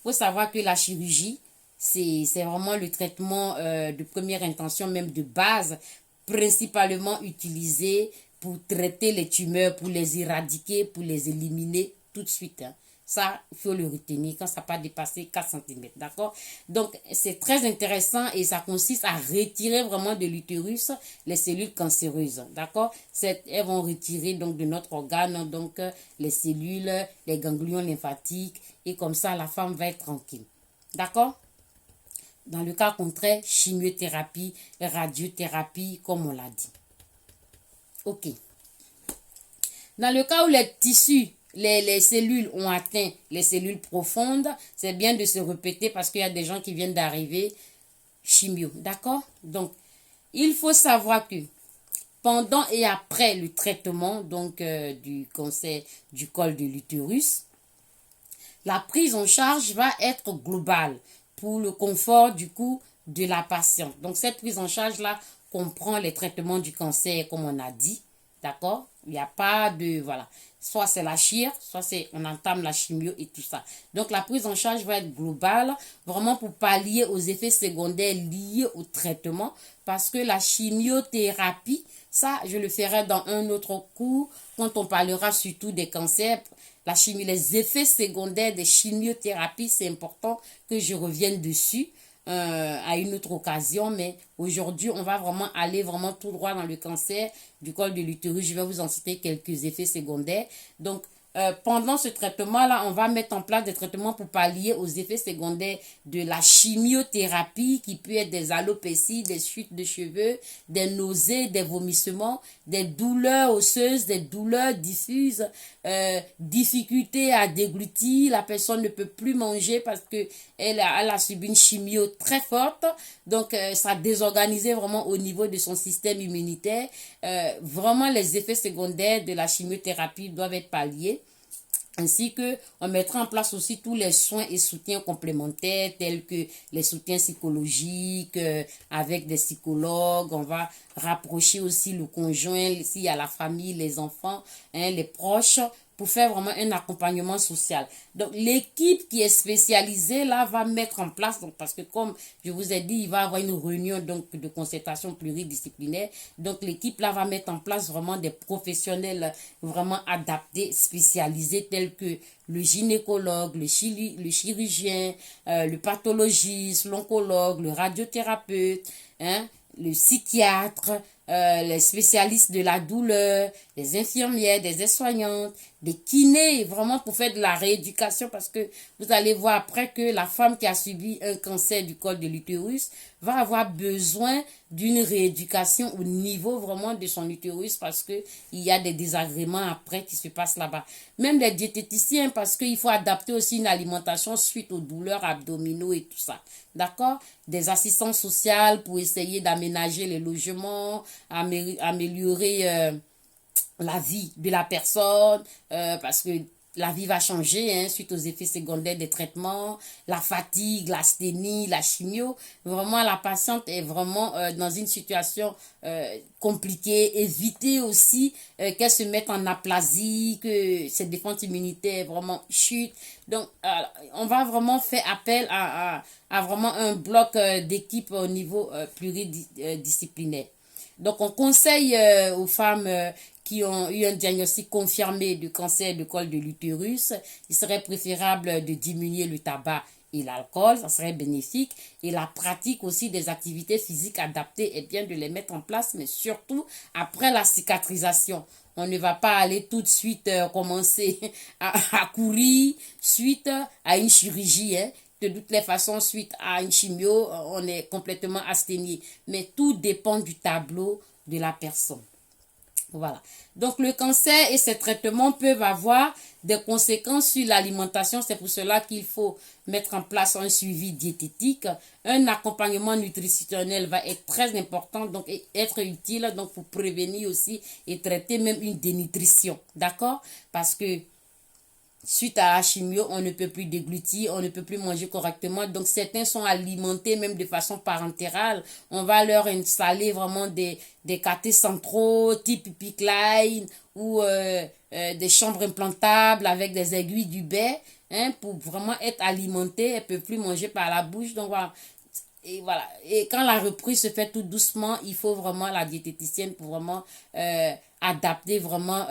faut savoir que la chirurgie, c'est vraiment le traitement de première intention, même de base, principalement utilisé pour traiter les tumeurs, pour les éradiquer, pour les éliminer tout de suite. Hein. Ça, il faut le retenir quand ça n'a pas dépassé 4 cm. D'accord? Donc, c'est très intéressant et ça consiste à retirer vraiment de l'utérus les cellules cancéreuses. D'accord? Elles vont retirer donc de notre organe donc les cellules, les ganglions lymphatiques et comme ça, la femme va être tranquille. D'accord? Dans le cas contraire, chimiothérapie, radiothérapie, comme on l'a dit. Ok. Dans le cas où les tissus, les cellules ont atteint les cellules profondes, c'est bien de se répéter parce qu'il y a des gens qui viennent d'arriver chimio. D'accord? Donc, il faut savoir que pendant et après le traitement donc du cancer du col de l'utérus, la prise en charge va être globale pour le confort du coup de la patiente. Donc, cette prise en charge-là comprend les traitements du cancer, comme on a dit. D'accord? Il n'y a pas de... Voilà. Soit c'est la chire, soit c'est on entame la chimio et tout ça. Donc, la prise en charge va être globale, vraiment pour pallier aux effets secondaires liés au traitement. Parce que la chimiothérapie, ça, je le ferai dans un autre cours, quand on parlera surtout des cancers. La chimie, les effets secondaires des chimiothérapies, c'est important que je revienne dessus à une autre occasion. Mais aujourd'hui, on va vraiment aller vraiment tout droit dans le cancer du col de l'utérus. Je vais vous en citer quelques effets secondaires. Donc, pendant ce traitement-là, on va mettre en place des traitements pour pallier aux effets secondaires de la chimiothérapie qui peut être des alopécies, des chutes de cheveux, des nausées, des vomissements, des douleurs osseuses, des douleurs diffuses, difficulté à déglutir, la personne ne peut plus manger parce que elle a subi une chimio très forte, donc ça a désorganisé vraiment au niveau de son système immunitaire. Vraiment les effets secondaires de la chimiothérapie doivent être palliés. Ainsi que on mettra en place aussi tous les soins et soutiens complémentaires tels que les soutiens psychologiques avec des psychologues. On va rapprocher aussi le conjoint, s'il y a la famille, les enfants, hein, les proches, pour faire vraiment un accompagnement social. Donc, l'équipe qui est spécialisée là va mettre en place, donc, parce que comme je vous ai dit, il va y avoir une réunion donc, de concertation pluridisciplinaire. Donc, l'équipe là va mettre en place vraiment des professionnels vraiment adaptés, spécialisés, tels que le gynécologue, le chirurgien, le pathologiste, l'oncologue, le radiothérapeute, hein, le psychiatre, les spécialistes de la douleur, les infirmières, des aides-soignantes, des kinés, vraiment pour faire de la rééducation parce que vous allez voir après que la femme qui a subi un cancer du col de l'utérus va avoir besoin d'une rééducation au niveau vraiment de son utérus parce que il y a des désagréments après qui se passent là-bas. Même les diététiciens parce qu'il faut adapter aussi une alimentation suite aux douleurs abdominaux et tout ça. D'accord? Des assistants sociaux pour essayer d'aménager les logements, améliorer la vie de la personne, parce que la vie va changer hein, suite aux effets secondaires des traitements, la fatigue, l'asthénie, la chimio. Vraiment, la patiente est vraiment dans une situation compliquée. Éviter aussi qu'elle se mette en aplasie, que ses défenses immunitaires vraiment chutent. Donc, on va vraiment faire appel à vraiment un bloc d'équipe au niveau pluridisciplinaire. Donc, on conseille aux femmes qui ont eu un diagnostic confirmé de cancer du col de l'utérus, il serait préférable de diminuer le tabac et l'alcool, ça serait bénéfique. Et la pratique aussi des activités physiques adaptées est bien de les mettre en place, mais surtout après la cicatrisation. On ne va pas aller tout de suite commencer à courir suite à une chirurgie, hein. De toutes les façons, suite à une chimio, on est complètement asthénié. Mais tout dépend du tableau de la personne. Voilà. Donc, le cancer et ses traitements peuvent avoir des conséquences sur l'alimentation. C'est pour cela qu'il faut mettre en place un suivi diététique. Un accompagnement nutritionnel va être très important, donc être utile donc pour prévenir aussi et traiter même une dénutrition. D'accord? Parce que suite à la chimio, on ne peut plus déglutir, on ne peut plus manger correctement. Donc, certains sont alimentés même de façon parentérale. On va leur installer vraiment des catheters centraux, type pipeline ou des chambres implantables avec des aiguilles du baie, hein, pour vraiment être alimentée. Elle ne peut plus manger par la bouche. Donc voilà. Et voilà. Et quand la reprise se fait tout doucement, il faut vraiment la diététicienne pour vraiment adapter vraiment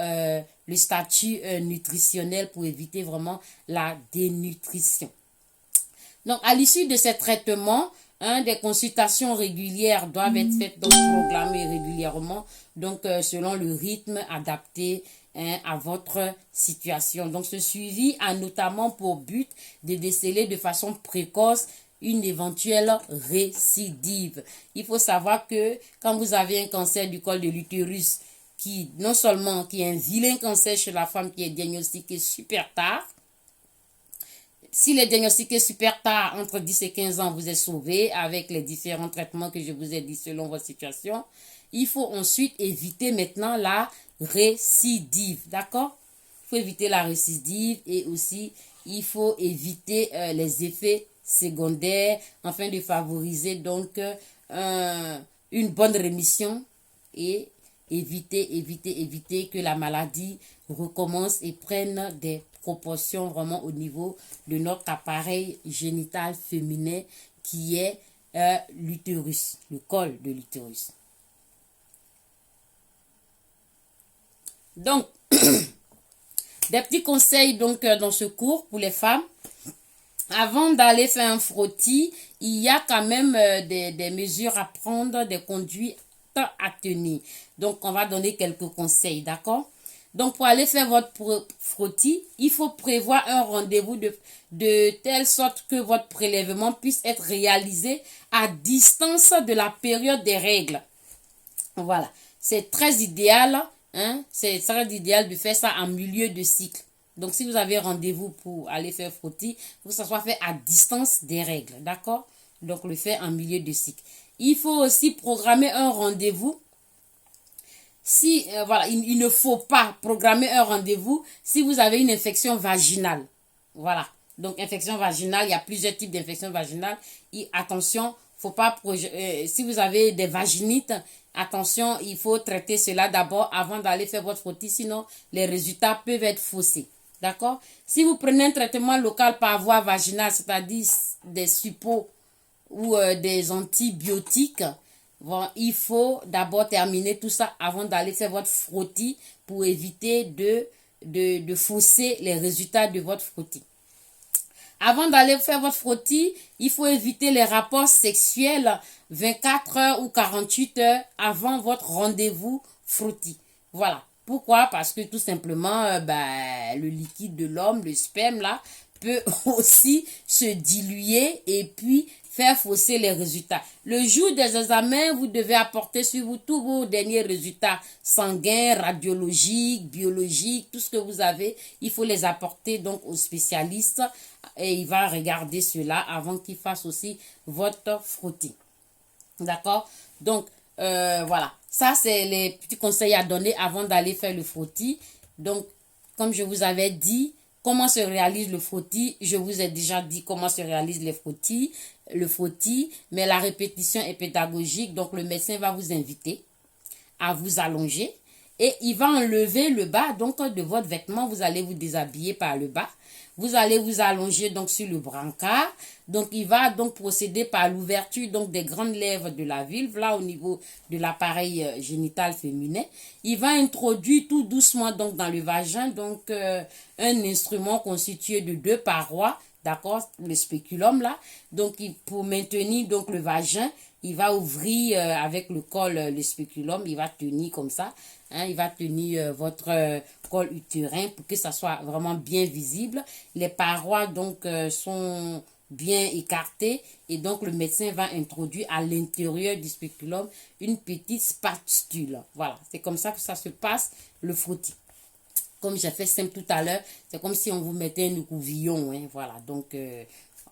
le statut nutritionnel pour éviter vraiment la dénutrition. Donc, à l'issue de ces traitements, hein, des consultations régulières doivent être faites, donc programmées régulièrement, donc selon le rythme adapté, hein, à votre situation. Donc, ce suivi a notamment pour but de déceler de façon précoce une éventuelle récidive. Il faut savoir que quand vous avez un cancer du col de l'utérus, qui non seulement qui est un vilain cancer chez la femme qui est diagnostiqué super tard, s'il est diagnostiqué super tard, entre 10 et 15 ans, vous êtes sauvé avec les différents traitements que je vous ai dit selon votre situation. Il faut ensuite éviter maintenant la récidive, d'accord? Il faut éviter la récidive et aussi il faut éviter les effets secondaires afin de favoriser donc une bonne rémission et éviter que la maladie recommence et prenne des proportions vraiment au niveau de notre appareil génital féminin qui est l'utérus, le col de l'utérus. Donc, des petits conseils donc dans ce cours pour les femmes. Avant d'aller faire un frottis, il y a quand même des mesures à prendre, des conduites à tenir. Donc, on va donner quelques conseils, d'accord? Donc, pour aller faire votre frottis, il faut prévoir un rendez-vous de telle sorte que votre prélèvement puisse être réalisé à distance de la période des règles. Voilà. C'est très idéal, hein? C'est très idéal de faire ça en milieu de cycle. Donc, si vous avez rendez-vous pour aller faire frottis, il faut que ça soit fait à distance des règles, d'accord? Donc, le faire en milieu de cycle. Il faut aussi programmer un rendez-vous. Si, voilà, il ne faut pas programmer un rendez-vous si vous avez une infection vaginale. Voilà. Donc, infection vaginale, il y a plusieurs types d'infections vaginales. Et attention, faut pas si vous avez des vaginites, attention, il faut traiter cela d'abord avant d'aller faire votre frottis, sinon les résultats peuvent être faussés. D'accord? Si vous prenez un traitement local par voie vaginale, c'est-à-dire des suppos ou des antibiotiques, bon, il faut d'abord terminer tout ça avant d'aller faire votre frottis pour éviter de fausser les résultats de votre frottis. Avant d'aller faire votre frottis, il faut éviter les rapports sexuels 24 heures ou 48 heures avant votre rendez-vous frottis. Voilà. Pourquoi? Parce que tout simplement, le liquide de l'homme, le sperme là, peut aussi se diluer et puis faire fausser les résultats. Le jour des examens, vous devez apporter sur vous tous vos derniers résultats sanguins, radiologiques, biologiques, tout ce que vous avez. Il faut les apporter donc au spécialiste et il va regarder cela avant qu'il fasse aussi votre frottis. D'accord? Donc, voilà. Ça, c'est les petits conseils à donner avant d'aller faire le frottis. Donc, comme je vous avais dit, comment se réalise le frottis? Je vous ai déjà dit comment se réalise le frottis, mais la répétition est pédagogique. Donc, le médecin va vous inviter à vous allonger et il va enlever le bas donc de votre vêtement. Vous allez vous déshabiller par le bas. Vous allez vous allonger donc sur le brancard. Donc, il va donc procéder par l'ouverture donc des grandes lèvres de la vulve, là au niveau de l'appareil génital féminin. Il va introduire tout doucement donc dans le vagin donc un instrument constitué de 2 parois, d'accord, le spéculum là. Donc, pour maintenir donc le vagin, il va ouvrir avec le col le spéculum, il va tenir comme ça. Hein, il va tenir votre col utérin pour que ça soit vraiment bien visible. Les parois donc sont bien écartées et donc le médecin va introduire à l'intérieur du spéculum une petite spatule. Voilà, c'est comme ça que ça se passe le frottis. Comme j'ai fait simple tout à l'heure, c'est comme si on vous mettait un couvillon. Hein, voilà, donc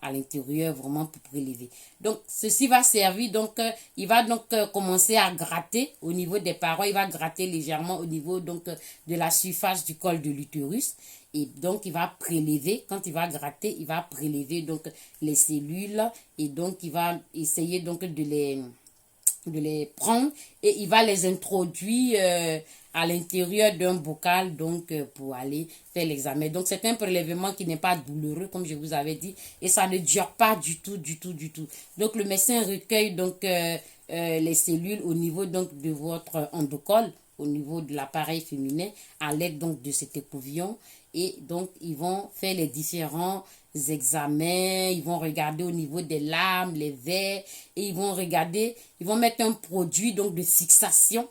à l'intérieur vraiment pour prélever. Donc ceci va servir, donc il va donc commencer à gratter au niveau des parois, il va gratter légèrement au niveau donc de la surface du col de l'utérus et donc il va prélever, quand il va gratter, il va prélever donc les cellules et donc il va essayer donc de de les prendre et il va les introduire à l'intérieur d'un bocal donc pour aller faire l'examen. Donc c'est un prélèvement qui n'est pas douloureux comme je vous avais dit et ça ne dure pas du tout. Donc le médecin recueille donc les cellules au niveau donc de votre endocole, au niveau de l'appareil féminin à l'aide donc de cet écouvillon et donc ils vont faire les différents examens, ils vont regarder au niveau des lames, les vers et ils vont mettre un produit donc de fixation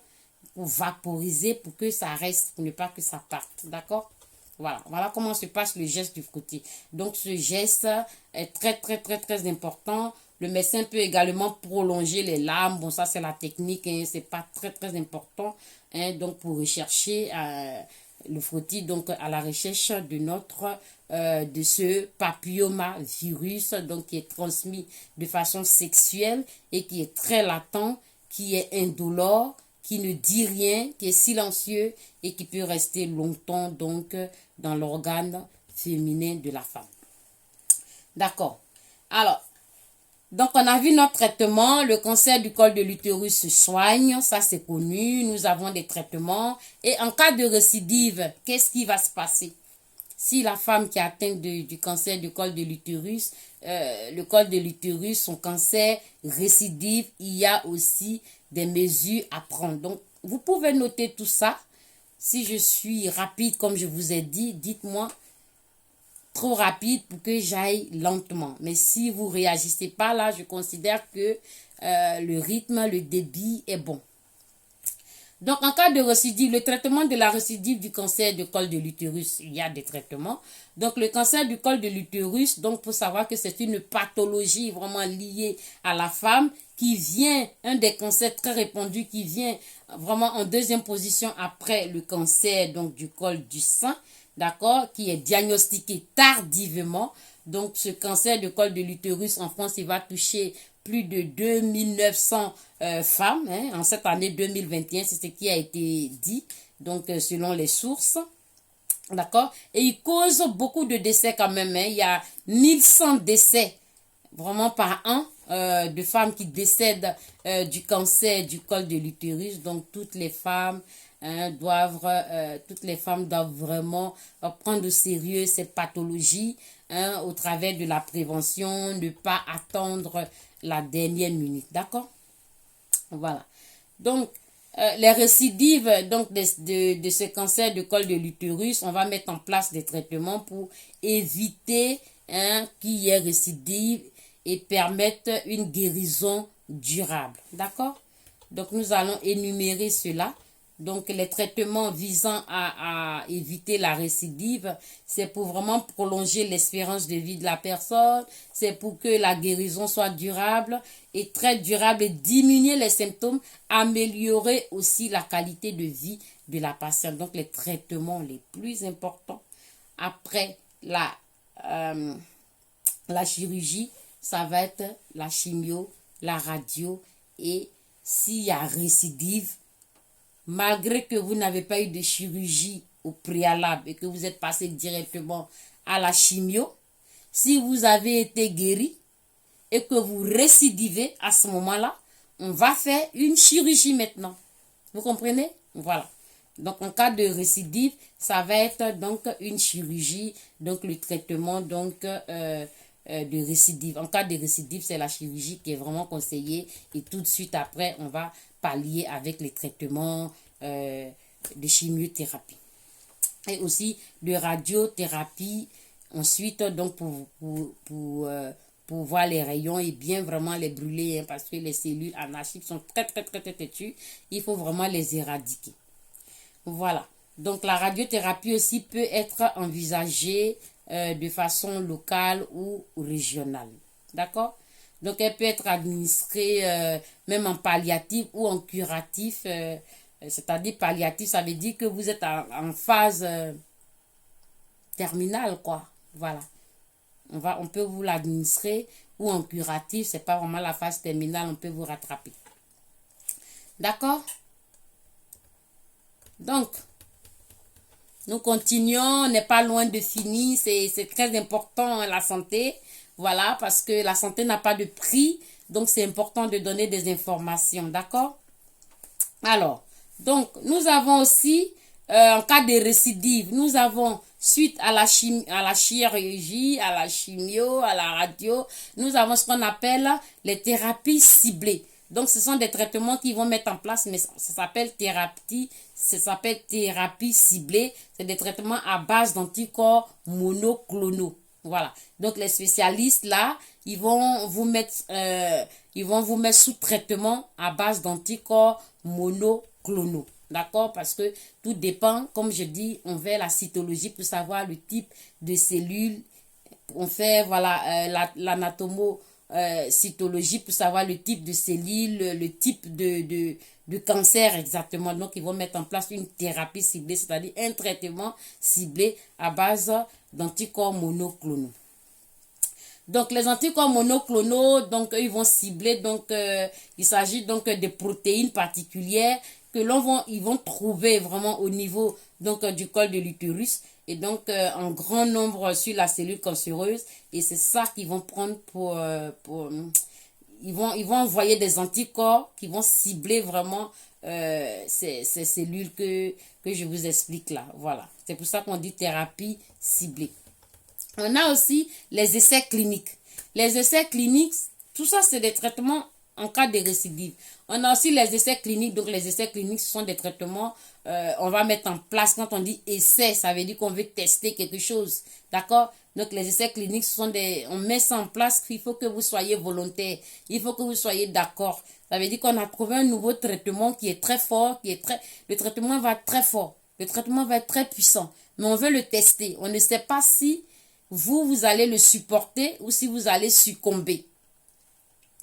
pour vaporiser pour que ça reste, pour ne pas que ça parte, d'accord? Voilà comment se passe le geste du frottis. Donc ce geste est très important. Le médecin peut également prolonger les lames. Bon, ça c'est la technique, hein, c'est pas très important. Hein, donc pour rechercher le frottis, donc à la recherche de de ce papillomavirus, donc qui est transmis de façon sexuelle et qui est très latent, qui est indolore, qui ne dit rien, qui est silencieux et qui peut rester longtemps donc dans l'organe féminin de la femme. D'accord. Alors, donc on a vu notre traitement. Le cancer du col de l'utérus se soigne, ça c'est connu. Nous avons des traitements. Et en cas de récidive, qu'est-ce qui va se passer? Si la femme qui est atteinte du cancer du col de l'utérus, le col de l'utérus, son cancer récidive, il y a aussi des mesures à prendre. Donc, vous pouvez noter tout ça. Si je suis rapide, comme je vous ai dit, dites-moi trop rapide pour que j'aille lentement. Mais si vous ne réagissez pas là, je considère que le rythme, le débit est bon. Donc, en cas de récidive, le traitement de la récidive du cancer du col de l'utérus, il y a des traitements. Donc, le cancer du col de l'utérus, donc, faut savoir que c'est une pathologie vraiment liée à la femme qui vient, un des cancers très répandus qui vient vraiment en deuxième position après le cancer donc du col du sein, d'accord, qui est diagnostiqué tardivement. Donc, ce cancer du col de l'utérus en France, il va toucher plus de 2900 femmes hein, en cette année 2021, c'est ce qui a été dit, donc selon les sources. D'accord? Et il cause beaucoup de décès quand même. Hein. Il y a 1100 décès vraiment par an de femmes qui décèdent du cancer du col de l'utérus. Donc toutes les femmes doivent vraiment prendre au sérieux cette pathologie hein, au travers de la prévention, ne pas attendre la dernière minute. D'accord? Voilà. Donc, les récidives donc de ce cancer de col de l'utérus, on va mettre en place des traitements pour éviter hein, qu'il y ait récidive et permettre une guérison durable. D'accord? Donc, nous allons énumérer cela. Donc, les traitements visant à éviter la récidive, c'est pour vraiment prolonger l'espérance de vie de la personne, c'est pour que la guérison soit durable et très durable et diminuer les symptômes, améliorer aussi la qualité de vie de la patiente. Donc, les traitements les plus importants après la chirurgie, ça va être la chimio, la radio et s'il y a récidive, malgré que vous n'avez pas eu de chirurgie au préalable et que vous êtes passé directement à la chimio, si vous avez été guéri et que vous récidivez à ce moment-là, on va faire une chirurgie maintenant. Vous comprenez? Voilà. Donc, en cas de récidive, ça va être donc une chirurgie, donc le traitement donc de récidive. En cas de récidive, c'est la chirurgie qui est vraiment conseillée et tout de suite après, on va pallier avec les traitements de chimiothérapie et aussi de radiothérapie ensuite donc pour voir les rayons et bien vraiment les brûler hein, parce que les cellules anarchiques sont très têtues, il faut vraiment les éradiquer. Voilà, donc la radiothérapie aussi peut être envisagée de façon locale ou régionale, d'accord? Donc, elle peut être administrée même en palliatif ou en curatif. C'est-à-dire palliatif, ça veut dire que vous êtes en phase terminale, quoi. Voilà. On peut vous l'administrer ou en curatif, c'est pas vraiment la phase terminale, on peut vous rattraper. D'accord? Donc, nous continuons, on n'est pas loin de finir, c'est très important la santé. Voilà, parce que la santé n'a pas de prix. Donc, c'est important de donner des informations, d'accord? Alors, donc, nous avons aussi, en cas de récidive, nous avons, suite à la chirurgie, à la chimio, à la radio, nous avons ce qu'on appelle les thérapies ciblées. Donc, ce sont des traitements qu'ils vont mettre en place, mais ça s'appelle thérapie ciblée. C'est des traitements à base d'anticorps monoclonaux. Voilà. Donc, les spécialistes, là, ils vont vous mettre sous traitement à base d'anticorps monoclonaux. D'accord? Parce que tout dépend, comme je dis, on fait la cytologie pour savoir le type de cellules. On fait, voilà, l'anatomocytologie pour savoir le type de cellules, le type de cancer exactement. Donc, ils vont mettre en place une thérapie ciblée, c'est-à-dire un traitement ciblé à base d'anticorps monoclonaux. Donc, les anticorps monoclonaux, donc, ils vont cibler, donc, il s'agit donc de protéines particulières que ils vont trouver vraiment au niveau, donc, du col de l'utérus et donc, en grand nombre sur la cellule cancéreuse. Et c'est ça qu'ils vont prendre ils vont envoyer des anticorps qui vont cibler vraiment ces cellules que je vous explique là. Voilà. C'est pour ça qu'on dit thérapie ciblée. On a aussi les essais cliniques. Les essais cliniques, tout ça, c'est des traitements en cas de récidive. On a aussi les essais cliniques. Donc, les essais cliniques, ce sont des traitements, on va mettre en place. Quand on dit essai, ça veut dire qu'on veut tester quelque chose. D'accord? Donc, les essais cliniques, on met ça en place. Il faut que vous soyez volontaire. Il faut que vous soyez d'accord. Ça veut dire qu'on a trouvé un nouveau traitement qui est très fort, le traitement va être très fort. Le traitement va être très puissant. Mais on veut le tester. On ne sait pas si vous allez le supporter ou si vous allez succomber.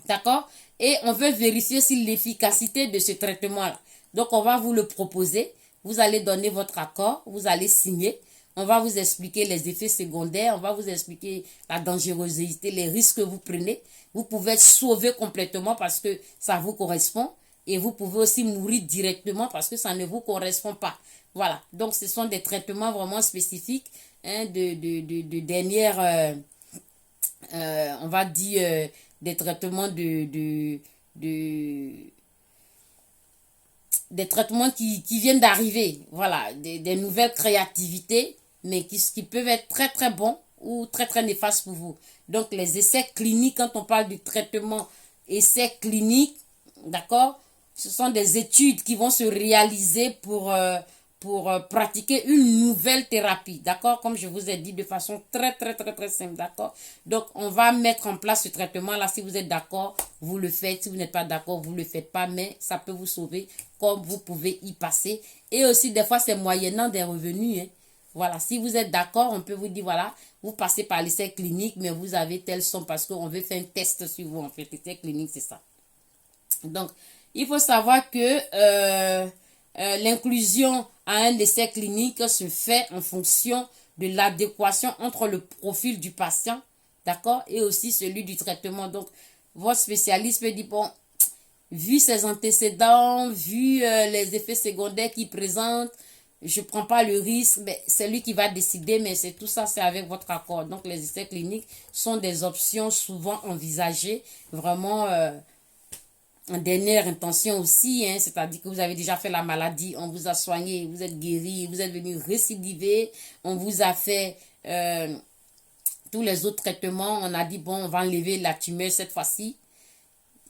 D'accord? Et on veut vérifier si l'efficacité de ce traitement-là. Donc, on va vous le proposer. Vous allez donner votre accord. Vous allez signer. On va vous expliquer les effets secondaires. On va vous expliquer la dangerosité, les risques que vous prenez. Vous pouvez être sauvé complètement parce que ça vous correspond. Et vous pouvez aussi mourir directement parce que ça ne vous correspond pas. Voilà. Donc, ce sont des traitements vraiment spécifiques, hein, de dernière, on va dire, des traitements des traitements qui viennent d'arriver. Voilà. Des nouvelles créativités, mais qui peuvent être très, très bons ou très, très néfastes pour vous. Donc, les essais cliniques, quand on parle du traitement essais cliniques, d'accord, ce sont des études qui vont se réaliser pour pratiquer une nouvelle thérapie, d'accord, comme je vous ai dit de façon très, très, très, très simple, d'accord. Donc, on va mettre en place ce traitement-là. Si vous êtes d'accord, vous le faites. Si vous n'êtes pas d'accord, vous ne le faites pas, mais ça peut vous sauver comme vous pouvez y passer. Et aussi, des fois, c'est moyennant des revenus, hein. Voilà, si vous êtes d'accord, on peut vous dire, voilà, vous passez par l'essai clinique, mais vous avez telle somme parce qu'on veut faire un test sur vous, en fait. L'essai clinique, c'est ça. Donc, il faut savoir que l'inclusion à un essai clinique se fait en fonction de l'adéquation entre le profil du patient, d'accord, et aussi celui du traitement. Donc, votre spécialiste peut dire, bon, vu ses antécédents, vu les effets secondaires qu'il présente, je ne prends pas le risque, mais c'est lui qui va décider, mais c'est tout ça, c'est avec votre accord. Donc, les essais cliniques sont des options souvent envisagées, vraiment en dernière intention aussi, hein, c'est-à-dire que vous avez déjà fait la maladie, on vous a soigné, vous êtes guéri, vous êtes venu récidiver, on vous a fait tous les autres traitements, on a dit, bon, on va enlever la tumeur cette fois-ci.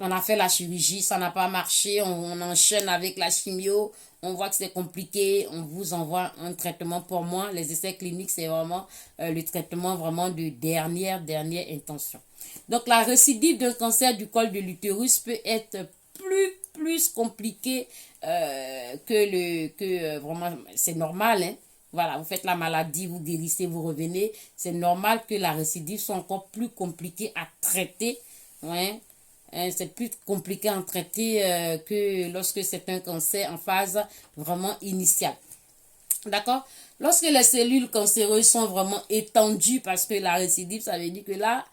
On a fait la chirurgie, ça n'a pas marché, on enchaîne avec la chimio, on voit que c'est compliqué, on vous envoie un traitement. Pour moi, les essais cliniques, c'est vraiment le traitement vraiment de dernière intention. Donc, la récidive d'un cancer du col de l'utérus peut être plus compliqué vraiment, c'est normal, hein. Voilà, vous faites la maladie, vous guérissez, vous revenez. C'est normal que la récidive soit encore plus compliquée à traiter, ouais. C'est plus compliqué à traiter que lorsque c'est un cancer en phase vraiment initiale. D'accord? Lorsque les cellules cancéreuses sont vraiment étendues, parce que la récidive, ça veut dire que là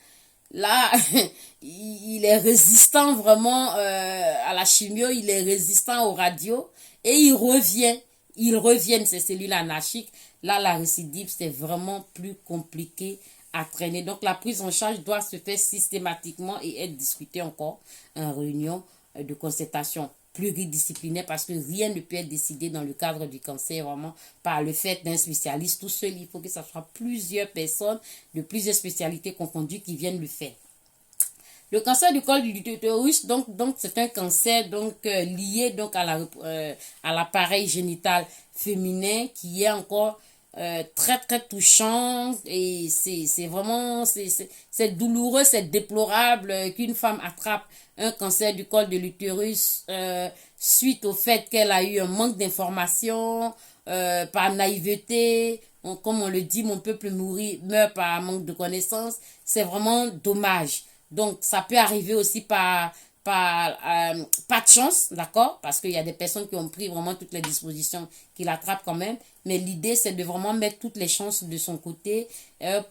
il est résistant vraiment à la chimio, il est résistant aux radios, et ils reviennent ces cellules anarchiques. Là, la récidive, c'est vraiment plus compliqué à traîner. Donc, la prise en charge doit se faire systématiquement et être discutée encore en réunion de concertation pluridisciplinaire parce que rien ne peut être décidé dans le cadre du cancer vraiment par le fait d'un spécialiste tout seul. Il faut que ce soit plusieurs personnes de plusieurs spécialités confondues qui viennent le faire. Le cancer du col de l'utérus, donc c'est un cancer lié donc à l'appareil génital féminin qui est encore très très touchant et c'est vraiment c'est douloureux, c'est déplorable qu'une femme attrape un cancer du col de l'utérus suite au fait qu'elle a eu un manque d'information, par naïveté, comme on le dit, mon peuple meurt par manque de connaissances. C'est vraiment dommage. Donc, ça peut arriver aussi pas de chance, d'accord? Parce qu'il y a des personnes qui ont pris vraiment toutes les dispositions qui l'attrapent quand même. Mais l'idée, c'est de vraiment mettre toutes les chances de son côté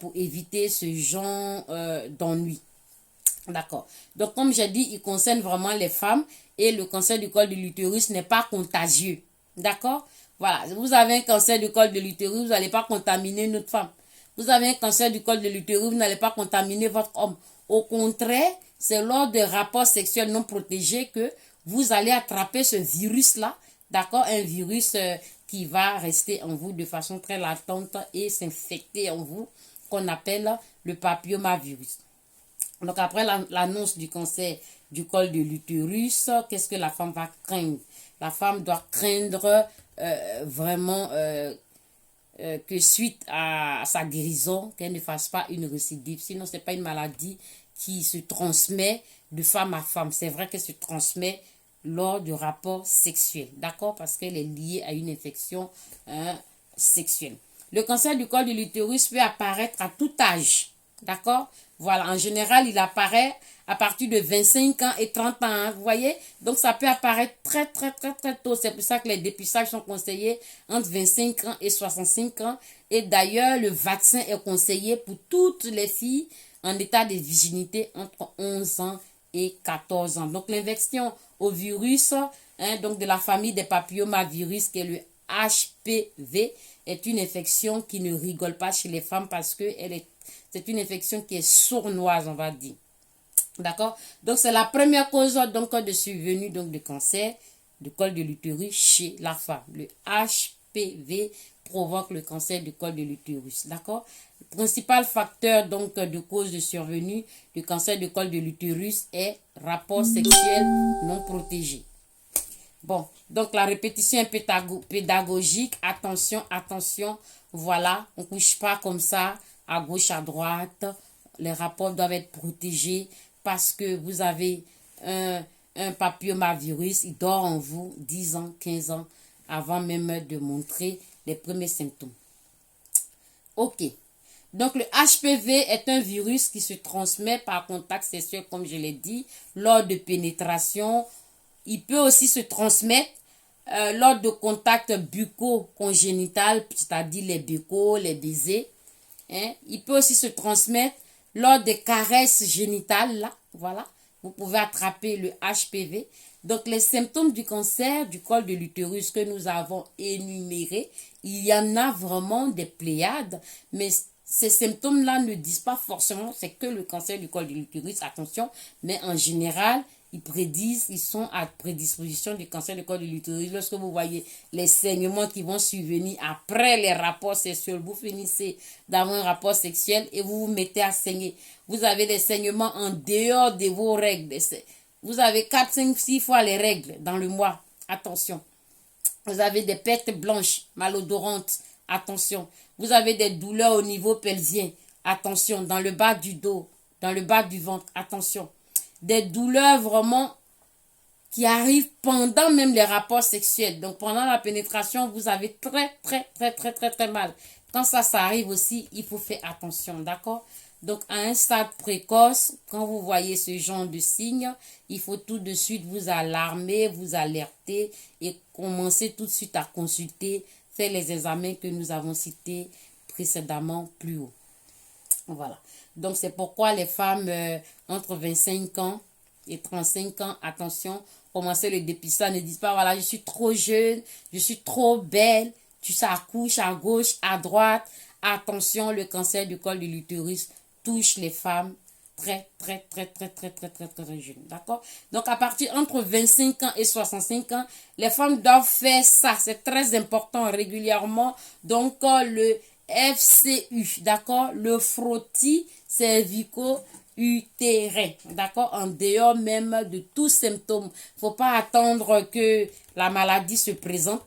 pour éviter ce genre d'ennui. D'accord. Donc, comme j'ai dit, il concerne vraiment les femmes et le cancer du col de l'utérus n'est pas contagieux. D'accord? Voilà. Vous avez un cancer du col de l'utérus, vous n'allez pas contaminer notre femme. Vous avez un cancer du col de l'utérus, vous n'allez pas contaminer votre homme. Au contraire, c'est lors de rapports sexuels non protégés que vous allez attraper ce virus-là. D'accord? Un virus qui va rester en vous de façon très latente et s'infecter en vous, qu'on appelle le papillomavirus. Donc, après l'annonce du cancer du col de l'utérus, qu'est-ce que la femme va craindre? La femme doit craindre vraiment que suite à sa guérison, qu'elle ne fasse pas une récidive. Sinon, ce n'est pas une maladie qui se transmet de femme à femme. C'est vrai qu'elle se transmet lors du rapport sexuel, d'accord? Parce qu'elle est liée à une infection sexuelle. Le cancer du col de l'utérus peut apparaître à tout âge, d'accord? Voilà, en général, il apparaît à partir de 25 ans et 30 ans, hein, vous voyez? Donc, ça peut apparaître très, très, très, très tôt. C'est pour ça que les dépistages sont conseillés entre 25 ans et 65 ans. Et d'ailleurs, le vaccin est conseillé pour toutes les filles en état de virginité entre 11 ans et 14 ans. Donc, l'infection au virus, donc de la famille des papillomavirus, qui est le HPV, est une infection qui ne rigole pas chez les femmes parce que c'est une infection qui est sournoise, on va dire. D'accord? Donc, c'est la première cause donc, de survenue donc, de cancer du col de l'utérus chez la femme. Le HPV provoque le cancer du col de l'utérus. D'accord? Le principal facteur donc, de cause de survenue du cancer du col de l'utérus est rapport sexuel non protégé. Bon, donc la répétition est pédagogique. Attention, attention. Voilà, on ne couche pas comme ça, à gauche, à droite. Les rapports doivent être protégés parce que vous avez un papillomavirus. Il dort en vous 10 ans, 15 ans avant même de montrer les premiers symptômes. Ok. Donc, le HPV est un virus qui se transmet par contact sexuel, comme je l'ai dit, lors de pénétration. Il peut aussi se transmettre lors de contacts bucco-congénital, c'est-à-dire les buccos, les baisers. Hein. Il peut aussi se transmettre lors des caresses génitales, là, voilà. Vous pouvez attraper le HPV. Donc, les symptômes du cancer du col de l'utérus que nous avons énumérés, il y en a vraiment des pléiades, mais ces symptômes-là ne disent pas forcément c'est que le cancer du col de l'utérus, attention, mais en général, ils sont à prédisposition du cancer du col de l'utérus. Lorsque vous voyez les saignements qui vont survenir après les rapports sexuels, vous finissez d'avoir un rapport sexuel et vous vous mettez à saigner. Vous avez des saignements en dehors de vos règles. Vous avez 4, 5, 6 fois les règles dans le mois. Attention. Vous avez des pertes blanches, malodorantes. Attention. Vous avez des douleurs au niveau pelvien. Attention. Dans le bas du dos, dans le bas du ventre. Attention. Des douleurs vraiment qui arrivent pendant même les rapports sexuels. Donc, pendant la pénétration, vous avez très, très, très, très, très, très mal. Quand ça arrive aussi, il faut faire attention, d'accord? Donc, à un stade précoce, quand vous voyez ce genre de signes, il faut tout de suite vous alarmer, vous alerter et commencer tout de suite à consulter, faire les examens que nous avons cités précédemment plus haut. Voilà. Donc, c'est pourquoi les femmes entre 25 ans et 35 ans, attention, commencez le dépistage, ne dites pas, voilà, je suis trop jeune, je suis trop belle, tu sais, à gauche, à droite, attention, le cancer du col de l'utérus touche les femmes très jeunes, d'accord? Donc, à partir entre 25 ans et 65 ans, les femmes doivent faire ça, c'est très important, régulièrement. Donc, le FCU, d'accord? Le frottis cervico-utérin, d'accord? En dehors même de tous symptômes. Faut pas attendre que la maladie se présente.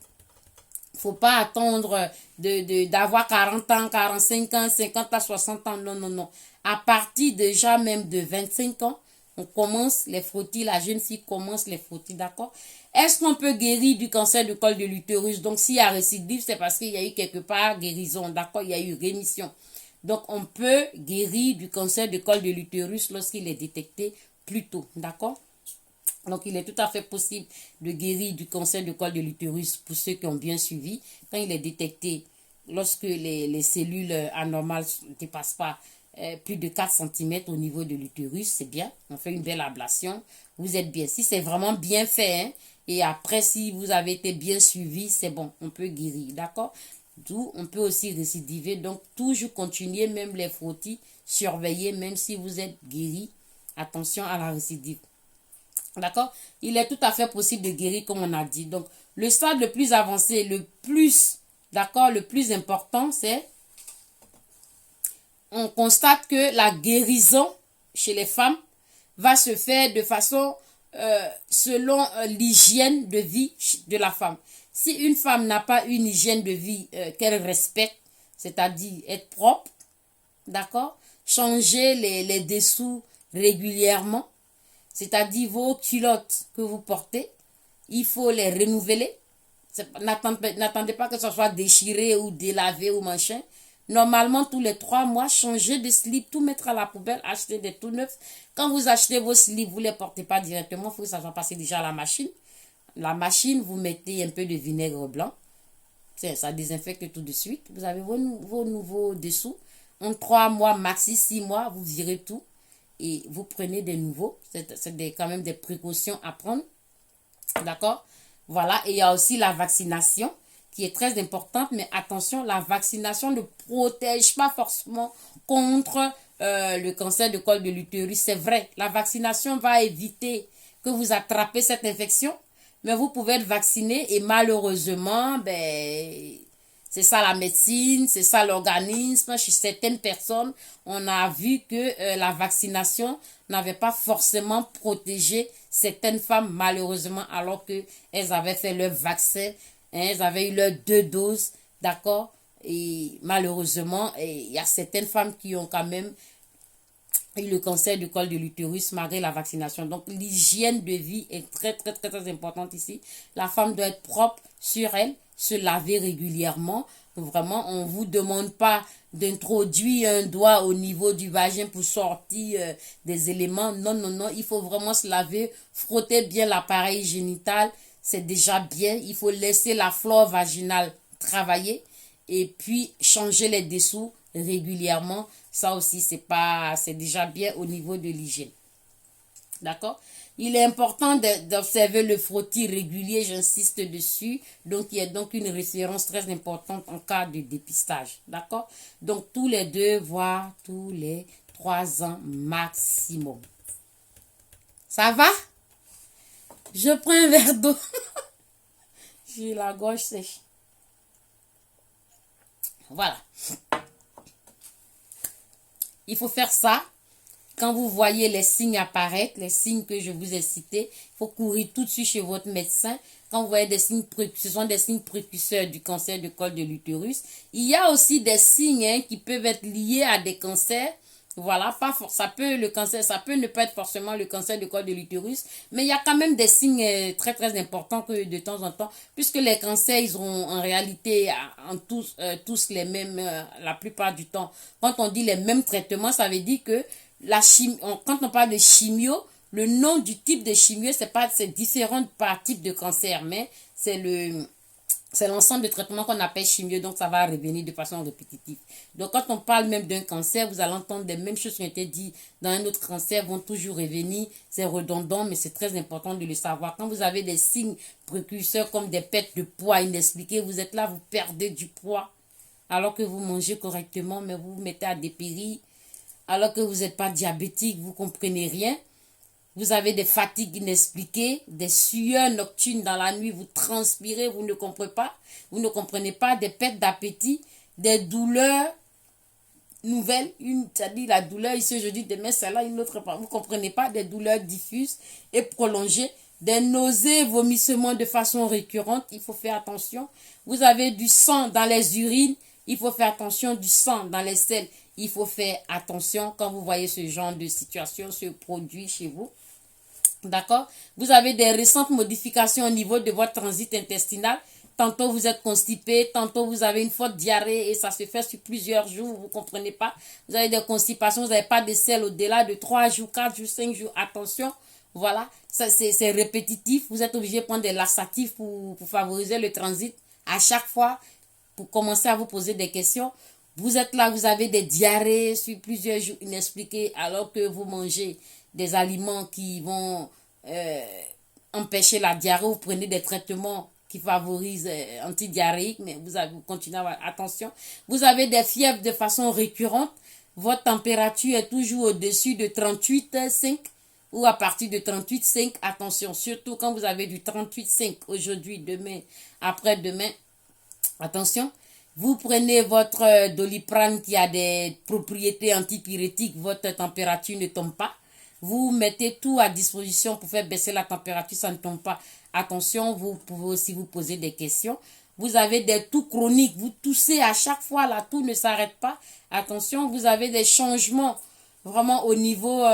Faut pas attendre d'avoir 40 ans, 45 ans, 50 à 60 ans. Non, non, non. À partir déjà même de 25 ans, on commence les frottis. La jeune fille commence les frottis, d'accord? Est-ce qu'on peut guérir du cancer du col de l'utérus? Donc, s'il y a récidive, c'est parce qu'il y a eu quelque part guérison, d'accord? Il y a eu rémission. Donc, on peut guérir du cancer du col de l'utérus lorsqu'il est détecté plus tôt, d'accord? Donc, il est tout à fait possible de guérir du cancer du col de l'utérus pour ceux qui ont bien suivi. Quand il est détecté, lorsque les cellules anormales ne dépassent pas plus de 4 cm au niveau de l'utérus, c'est bien. On fait une belle ablation. Vous êtes bien. Si c'est vraiment bien fait, hein, et après, si vous avez été bien suivi, c'est bon. On peut guérir, d'accord? D'où on peut aussi récidiver. Donc, toujours continuer, même les frottis, surveiller, même si vous êtes guéri. Attention à la récidive. D'accord? Il est tout à fait possible de guérir comme on a dit. Donc, le stade le plus avancé, d'accord, le plus important, c'est on constate que la guérison chez les femmes va se faire de façon selon l'hygiène de vie de la femme. Si une femme n'a pas une hygiène de vie qu'elle respecte, c'est-à-dire être propre, d'accord, changer les dessous régulièrement, c'est-à-dire vos culottes que vous portez, il faut les renouveler. N'attendez pas que ce soit déchiré ou délavé ou machin. Normalement, tous les 3 mois, changer de slip, tout mettre à la poubelle, acheter des tout neufs. Quand vous achetez vos slips, vous ne les portez pas directement, il faut que ça soit passé déjà à la machine. La machine, vous mettez un peu de vinaigre blanc. Ça désinfecte tout de suite. Vous avez vos nouveaux dessous. En 3 mois, maxi 6 mois, vous virez tout. Et vous prenez des nouveaux. C'est quand même des précautions à prendre. D'accord? Voilà. Et il y a aussi la vaccination qui est très importante. Mais attention, la vaccination ne protège pas forcément contre le cancer du col de l'utérus. C'est vrai. La vaccination va éviter que vous attrapez cette infection. Mais vous pouvez être vacciné et malheureusement, c'est ça la médecine, c'est ça l'organisme. Chez certaines personnes, on a vu que la vaccination n'avait pas forcément protégé certaines femmes, malheureusement, alors qu'elles avaient fait leur vaccin, hein, elles avaient eu leurs 2 doses, d'accord? Et malheureusement, il y a certaines femmes qui ont quand même eu le cancer du col de l'utérus malgré la vaccination. Donc, l'hygiène de vie est très importante ici. La femme doit être propre sur elle, se laver régulièrement. Vraiment, on ne vous demande pas d'introduire un doigt au niveau du vagin pour sortir des éléments. Non, non, non. Il faut vraiment se laver, frotter bien l'appareil génital. C'est déjà bien. Il faut laisser la flore vaginale travailler et puis changer les dessous régulièrement. Ça aussi, c'est déjà bien au niveau de l'hygiène. D'accord? Il est important d'observer le frottis régulier, j'insiste dessus. Donc, il y a donc une référence très importante en cas de dépistage. D'accord? Donc, tous les 2, voire tous les 3 ans maximum. Ça va? Je prends un verre d'eau. J'ai la gorge sèche. Voilà. Il faut faire ça. Quand vous voyez les signes apparaître, les signes que je vous ai cités, il faut courir tout de suite chez votre médecin. Quand vous voyez des signes, ce sont des signes précurseurs du cancer du col de l'utérus. Il y a aussi des signes qui peuvent être liés à des cancers. Voilà, le cancer, ça peut ne pas être forcément le cancer du col de l'utérus, mais il y a quand même des signes très importants que de temps en temps, puisque les cancers, ils ont en réalité tous les mêmes, la plupart du temps. Quand on dit les mêmes traitements, ça veut dire que quand on parle de chimio, le nom du type de chimio, c'est différent par type de cancer, mais c'est l'ensemble de traitements qu'on appelle chimio, donc ça va revenir de façon répétitive. Donc quand on parle même d'un cancer, vous allez entendre les mêmes choses qui ont été dites dans un autre cancer vont toujours revenir. C'est redondant, mais c'est très important de le savoir. Quand vous avez des signes précurseurs comme des pertes de poids inexpliquées, vous êtes là, vous perdez du poids. alors que vous mangez correctement, mais vous vous mettez à dépérir, alors que vous n'êtes pas diabétique, vous ne comprenez rien. Vous avez des fatigues inexpliquées, des sueurs nocturnes dans la nuit, vous transpirez, vous ne comprenez pas, des pertes d'appétit, des douleurs nouvelles, c'est-à-dire la douleur ici aujourd'hui, demain c'est là, une autre part. Vous ne comprenez pas, des douleurs diffuses et prolongées, des nausées, vomissements de façon récurrente, il faut faire attention. Vous avez du sang dans les urines, il faut faire attention, du sang dans les selles, il faut faire attention quand vous voyez ce genre de situation se produire chez vous. D'accord? Vous avez des récentes modifications au niveau de votre transit intestinal. Tantôt vous êtes constipé, tantôt vous avez une forte diarrhée et ça se fait sur plusieurs jours, vous ne comprenez pas. Vous avez des constipations, vous n'avez pas de selle au-delà de 3 jours, 4 jours, 5 jours. Attention, voilà, c'est répétitif. Vous êtes obligé de prendre des laxatifs pour favoriser le transit. À chaque fois, pour commencer à vous poser des questions, vous êtes là, vous avez des diarrhées sur plusieurs jours inexpliquées alors que vous mangez des aliments qui vont empêcher la diarrhée, vous prenez des traitements qui favorisent antidiarrhéiques, mais vous continuez à avoir attention. Vous avez des fièvres de façon récurrente, votre température est toujours au-dessus de 38,5 ou à partir de 38,5, attention, surtout quand vous avez du 38,5 aujourd'hui, demain, après-demain, attention. Vous prenez votre Doliprane qui a des propriétés antipyrétiques, votre température ne tombe pas. Vous mettez tout à disposition pour faire baisser la température, ça ne tombe pas. Attention, vous pouvez aussi vous poser des questions. Vous avez des toux chroniques, vous toussez à chaque fois, la toux ne s'arrête pas. Attention, vous avez des changements vraiment au niveau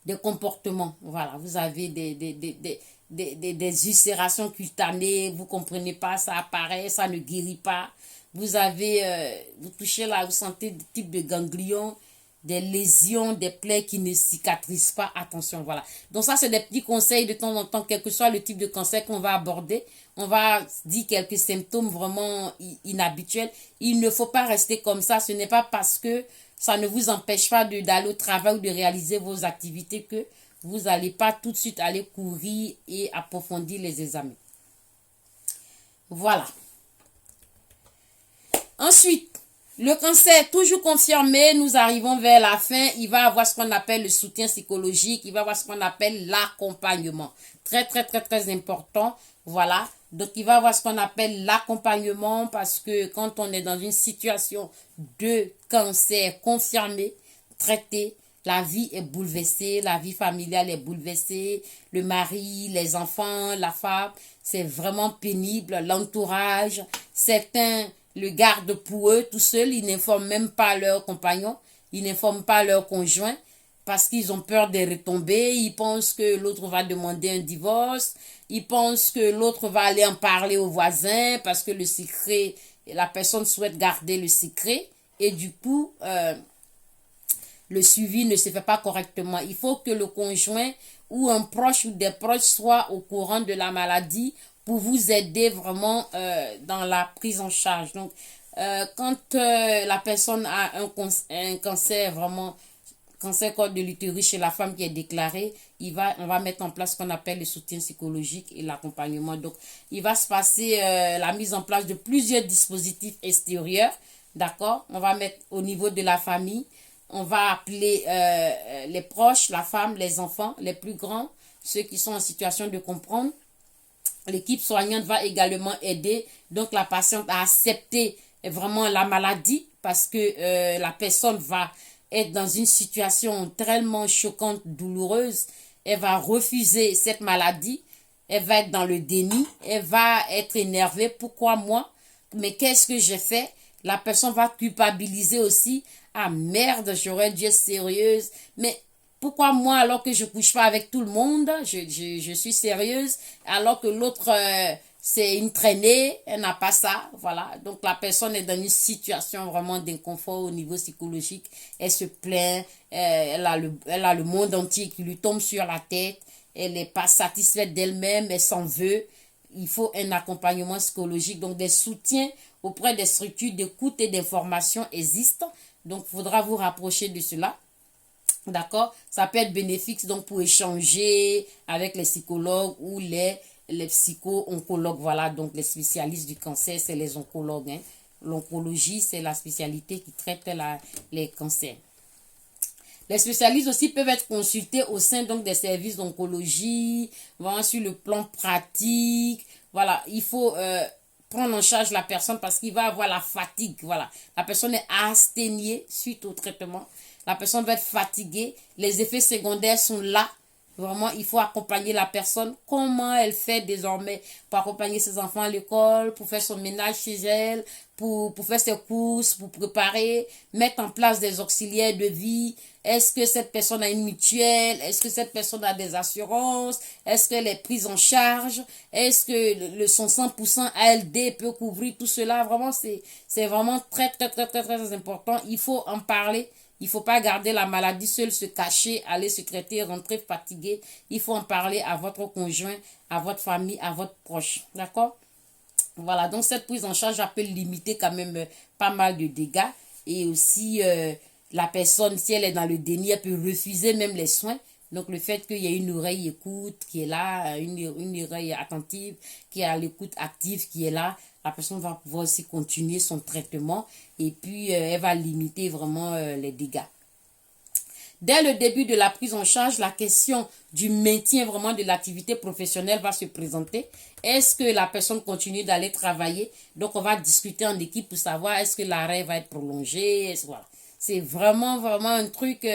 des comportements. Voilà, vous avez des ulcérations cutanées, vous ne comprenez pas, ça apparaît, ça ne guérit pas. Vous avez, vous touchez là, vous sentez des types de ganglions, des lésions, des plaies qui ne cicatrisent pas. Attention, voilà. Donc ça, c'est des petits conseils de temps en temps, quel que soit le type de cancer qu'on va aborder. On va dire quelques symptômes vraiment inhabituels. Il ne faut pas rester comme ça. Ce n'est pas parce que ça ne vous empêche pas d'aller au travail ou de réaliser vos activités que vous n'allez pas tout de suite aller courir et approfondir les examens. Voilà. Ensuite, le cancer toujours confirmé, nous arrivons vers la fin, il va avoir ce qu'on appelle le soutien psychologique, il va avoir ce qu'on appelle l'accompagnement. Très, très, très, très important. Voilà. Donc, il va avoir ce qu'on appelle l'accompagnement parce que quand on est dans une situation de cancer confirmé, traité, la vie est bouleversée, la vie familiale est bouleversée, le mari, les enfants, la femme, c'est vraiment pénible, l'entourage, certains le gardent pour eux tout seuls, ils n'informent même pas leurs compagnons, ils n'informent pas leurs conjoints parce qu'ils ont peur des retombées, ils pensent que l'autre va demander un divorce, ils pensent que l'autre va aller en parler aux voisins parce que le secret, la personne souhaite garder le secret et du coup, le suivi ne se fait pas correctement. Il faut que le conjoint ou un proche ou des proches soient au courant de la maladie pour vous aider vraiment dans la prise en charge. Donc, quand la personne a un cancer vraiment, cancer col de l'utérus chez la femme qui est déclaré, on va mettre en place ce qu'on appelle le soutien psychologique et l'accompagnement. Donc, il va se passer la mise en place de plusieurs dispositifs extérieurs. D'accord? On va mettre au niveau de la famille. On va appeler les proches, la femme, les enfants, les plus grands, ceux qui sont en situation de comprendre. L'équipe soignante va également aider donc la patiente à accepter vraiment la maladie parce que la personne va être dans une situation tellement choquante, douloureuse. Elle va refuser cette maladie. Elle va être dans le déni. Elle va être énervée. Pourquoi moi? Mais qu'est-ce que j'ai fait? La personne va culpabiliser aussi. Ah merde, j'aurais dû être sérieuse. Mais pourquoi moi alors que je couche pas avec tout le monde, je suis sérieuse, alors que l'autre, c'est une traînée, elle n'a pas ça, voilà. Donc la personne est dans une situation vraiment d'inconfort au niveau psychologique. Elle se plaint, elle a le monde entier qui lui tombe sur la tête. Elle n'est pas satisfaite d'elle-même, elle s'en veut. Il faut un accompagnement psychologique, donc des soutiens auprès des structures d'écoute et d'information existent. Donc, il faudra vous rapprocher de cela. D'accord? Ça peut être bénéfique donc pour échanger avec les psychologues ou les psycho-oncologues. Voilà, donc les spécialistes du cancer, c'est les oncologues. Hein. l'oncologie, c'est la spécialité qui traite les cancers. Les spécialistes aussi peuvent être consultés au sein donc des services d'oncologie, vraiment sur le plan pratique. Voilà, il faut prendre en charge la personne parce qu'il va avoir la fatigue. Voilà, la personne est asthéniée suite au traitement. La personne va être fatiguée. Les effets secondaires sont là. Vraiment, il faut accompagner la personne. Comment elle fait désormais pour accompagner ses enfants à l'école, pour faire son ménage chez elle, pour faire ses courses, pour préparer, mettre en place des auxiliaires de vie. Est-ce que cette personne a une mutuelle? Est-ce que cette personne a des assurances? Est-ce qu'elle est prise en charge? Est-ce que son 100% ALD peut couvrir tout cela? Vraiment, c'est vraiment très, très, très, très, très important. Il faut en parler. Il ne faut pas garder la maladie seule, se cacher, aller se traiter, rentrer fatigué. Il faut en parler à votre conjoint, à votre famille, à votre proche. D'accord? Voilà, donc cette prise en charge peut limiter quand même pas mal de dégâts. Et aussi, la personne, si elle est dans le déni, elle peut refuser même les soins. Donc le fait qu'il y ait une oreille écoute qui est là, une oreille attentive, qui est à l'écoute active qui est là, la personne va pouvoir aussi continuer son traitement et puis elle va limiter vraiment les dégâts. Dès le début de la prise en charge, la question du maintien vraiment de l'activité professionnelle va se présenter. Est-ce que la personne continue d'aller travailler? Donc, on va discuter en équipe pour savoir est-ce que l'arrêt va être prolongé. Voilà. C'est vraiment, vraiment un truc,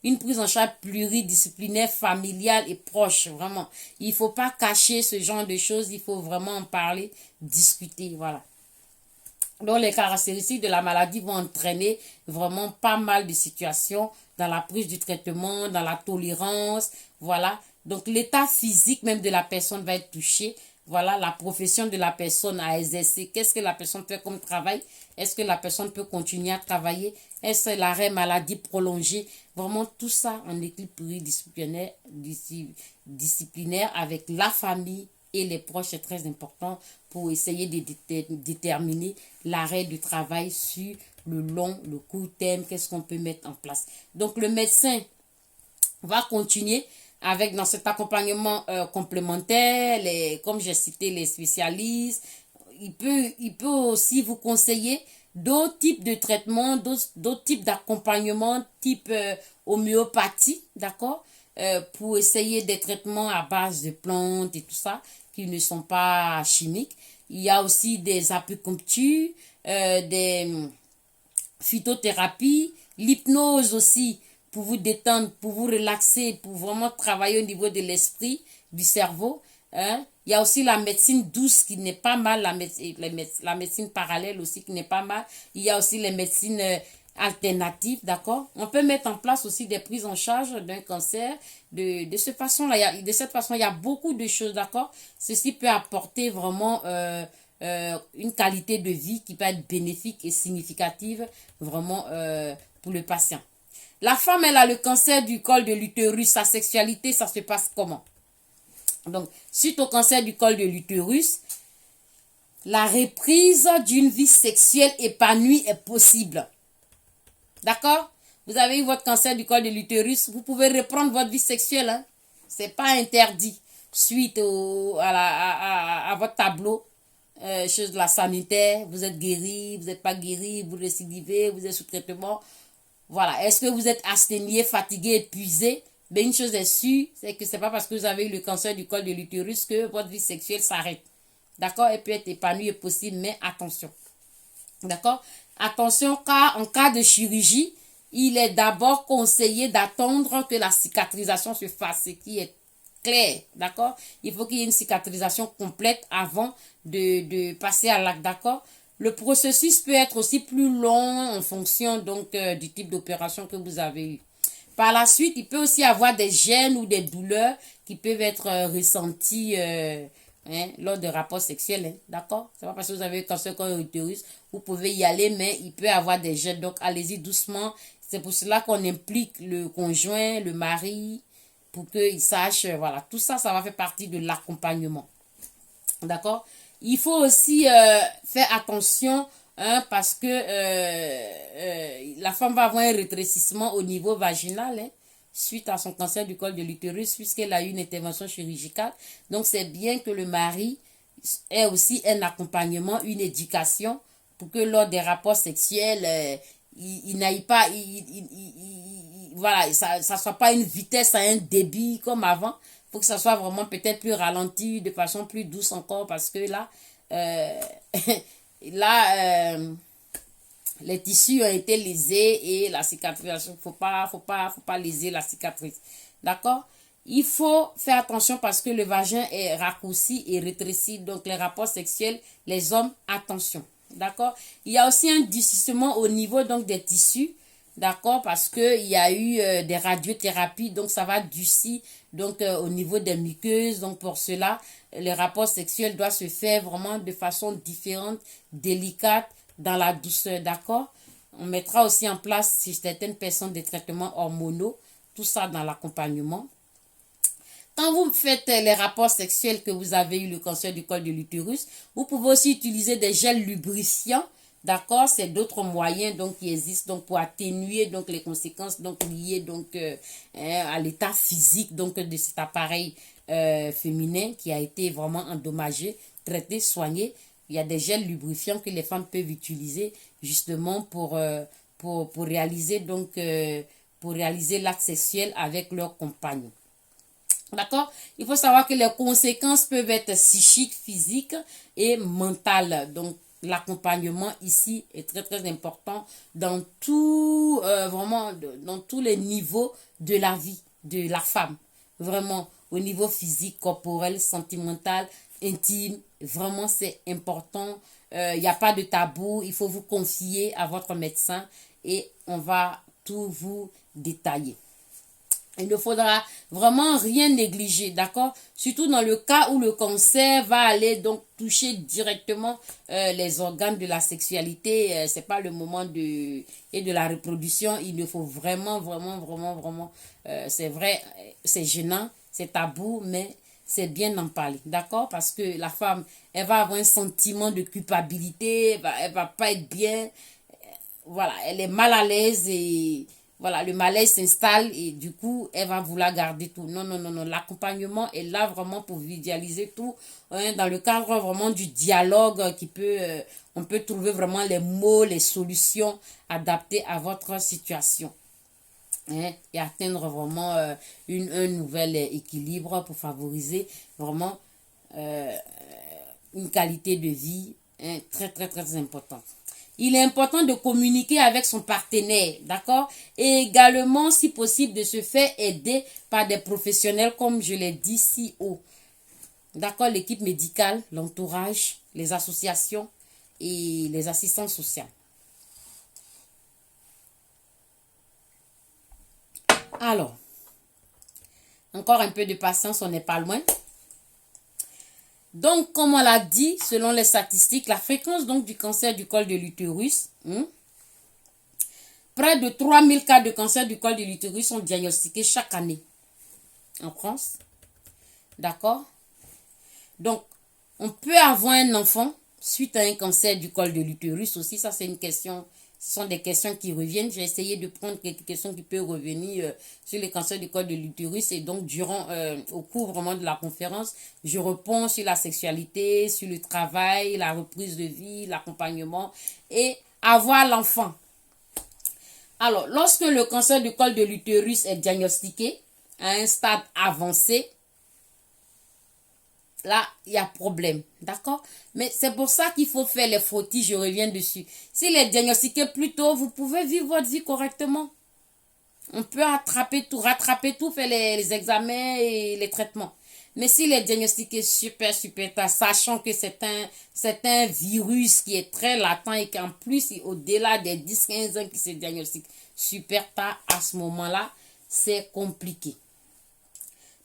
une prise en charge pluridisciplinaire, familiale et proche, vraiment. Il ne faut pas cacher ce genre de choses, il faut vraiment en parler, discuter, voilà. Donc, les caractéristiques de la maladie vont entraîner vraiment pas mal de situations dans la prise du traitement, dans la tolérance, voilà. Donc, l'état physique même de la personne va être touché. Voilà, la profession de la personne à exercer. Qu'est-ce que la personne fait comme travail? Est-ce que la personne peut continuer à travailler? Est-ce que l'arrêt maladie prolongé? Vraiment, tout ça en équipe pluridisciplinaire disciplinaire avec la famille et les proches, c'est très important pour essayer de déterminer l'arrêt du travail sur le long, le court terme, qu'est-ce qu'on peut mettre en place. Donc, le médecin va continuer avec dans cet accompagnement complémentaire, comme j'ai cité les spécialistes, il peut aussi vous conseiller d'autres types de traitements, d'autres types d'accompagnement, type homéopathie, d'accord, pour essayer des traitements à base de plantes et tout ça, qui ne sont pas chimiques. Il y a aussi des acupunctures, des phytothérapies, l'hypnose aussi, pour vous détendre, pour vous relaxer, pour vraiment travailler au niveau de l'esprit, du cerveau. Hein. Il y a aussi la médecine douce qui n'est pas mal, la médecine parallèle aussi qui n'est pas mal. Il y a aussi les médecines alternatives, d'accord? On peut mettre en place aussi des prises en charge d'un cancer de cette façon-là. De cette façon, il y a beaucoup de choses, d'accord? Ceci peut apporter vraiment une qualité de vie qui peut être bénéfique et significative vraiment pour le patient. La femme, elle a le cancer du col de l'utérus. Sa sexualité, ça se passe comment? Donc, suite au cancer du col de l'utérus, la reprise d'une vie sexuelle épanouie est possible. D'accord? Vous avez eu votre cancer du col de l'utérus, vous pouvez reprendre votre vie sexuelle. Hein? C'est pas interdit. Suite à votre tableau, chose de la sanitaire, vous êtes guéri, vous n'êtes pas guéri, vous récidivez, vous êtes sous traitement. Voilà. Est-ce que vous êtes asthénié, fatigué, épuisé? Mais une chose est sûre, c'est que c'est pas parce que vous avez eu le cancer du col de l'utérus que votre vie sexuelle s'arrête. D'accord? Elle peut être épanouie et possible, mais attention. D'accord? Attention, car en cas de chirurgie, il est d'abord conseillé d'attendre que la cicatrisation se fasse, ce qui est clair. D'accord? Il faut qu'il y ait une cicatrisation complète avant de passer à l'acte. D'accord? Le processus peut être aussi plus long en fonction donc du type d'opération que vous avez eu. Par la suite, il peut aussi avoir des gènes ou des douleurs qui peuvent être ressenties lors de rapports sexuels. Hein, d'accord? C'est pas parce que vous avez un cancer de l'utérus, vous pouvez y aller, mais il peut avoir des gènes. Donc, allez-y doucement. C'est pour cela qu'on implique le conjoint, le mari, pour qu'il sache, voilà. Tout ça, ça va faire partie de l'accompagnement. D'accord? Il faut aussi faire attention parce que la femme va avoir un rétrécissement au niveau vaginal suite à son cancer du col de l'utérus puisqu'elle a eu une intervention chirurgicale. Donc, c'est bien que le mari ait aussi un accompagnement, une éducation pour que lors des rapports sexuels, il n'aille pas, voilà, ça soit pas une vitesse à un débit comme avant. Faut que ça soit vraiment peut-être plus ralenti, de façon plus douce encore, parce que là, là, les tissus ont été lésés et la cicatrisation, faut pas léser la cicatrice. D'accord? Il faut faire attention parce que le vagin est raccourci et rétréci. Donc, les rapports sexuels, les hommes, attention. D'accord? Il y a aussi un durcissement au niveau donc des tissus. D'accord? Parce qu'il y a eu des radiothérapies. Donc, ça va durcir donc, au niveau des muqueuses. Donc, pour cela, les rapports sexuels doivent se faire vraiment de façon différente, délicate, dans la douceur. D'accord? On mettra aussi en place, si certaines personnes, des traitements hormonaux. Tout ça dans l'accompagnement. Quand vous faites les rapports sexuels que vous avez eu le cancer du col de l'utérus, vous pouvez aussi utiliser des gels lubrifiants. D'accord, c'est d'autres moyens donc qui existent donc pour atténuer donc les conséquences donc liées donc à l'état physique donc de cet appareil féminin qui a été vraiment endommagé, traité, soigné. Il y a des gels lubrifiants que les femmes peuvent utiliser justement pour réaliser donc pour réaliser l'acte sexuel avec leur compagnon. D'accord? Il faut savoir que les conséquences peuvent être psychiques, physiques et mentales. Donc, l'accompagnement ici est très, très important dans tout, vraiment, dans tous les niveaux de la vie de la femme. Vraiment, au niveau physique, corporel, sentimental, intime. Vraiment, c'est important. Il n'y a pas de tabou. Il faut vous confier à votre médecin et on va tout vous détailler. Il ne faudra vraiment rien négliger, d'accord? Surtout dans le cas où le cancer va aller donc toucher directement les organes de la sexualité. C'est pas le moment et de la reproduction. Il ne faut vraiment, c'est vrai, c'est gênant, c'est tabou, mais c'est bien d'en parler, d'accord? Parce que la femme, elle va avoir un sentiment de culpabilité, elle va pas être bien. Voilà, elle est mal à l'aise et voilà, le malaise s'installe et du coup, elle va vouloir garder tout. Non, non, non, non. L'accompagnement est là vraiment pour visualiser tout hein, dans le cadre vraiment du dialogue qui peut, on peut trouver vraiment les mots, les solutions adaptées à votre situation. Hein, et atteindre vraiment un nouvel équilibre pour favoriser vraiment une qualité de vie hein, très, très, très importante. Il est important de communiquer avec son partenaire, d'accord? Et également, si possible, de se faire aider par des professionnels, comme je l'ai dit si haut. D'accord? L'équipe médicale, l'entourage, les associations et les assistants sociaux. Alors, encore un peu de patience, on n'est pas loin. Donc, comme on l'a dit, selon les statistiques, la fréquence donc, du cancer du col de l'utérus, près de 3000 cas de cancer du col de l'utérus sont diagnostiqués chaque année en France. D'accord? Donc, on peut avoir un enfant suite à un cancer du col de l'utérus aussi. Ça, c'est une question. Ce sont des questions qui reviennent. J'ai essayé de prendre quelques questions qui peuvent revenir sur les cancers du col de l'utérus. Et donc, au cours vraiment de la conférence, je réponds sur la sexualité, sur le travail, la reprise de vie, l'accompagnement et avoir l'enfant. Alors, lorsque le cancer du col de l'utérus est diagnostiqué à un stade avancé, là, il y a problème, d'accord? Mais c'est pour ça qu'il faut faire les frottis, je reviens dessus. S'il est diagnostiqué plus tôt, vous pouvez vivre votre vie correctement. On peut rattraper tout, faire les examens et les traitements. Mais s'il est diagnostiqué super tard, sachant que c'est un virus qui est très latent et qu'en plus, au-delà des 10-15 ans qui se diagnostique super tard, à ce moment-là, c'est compliqué.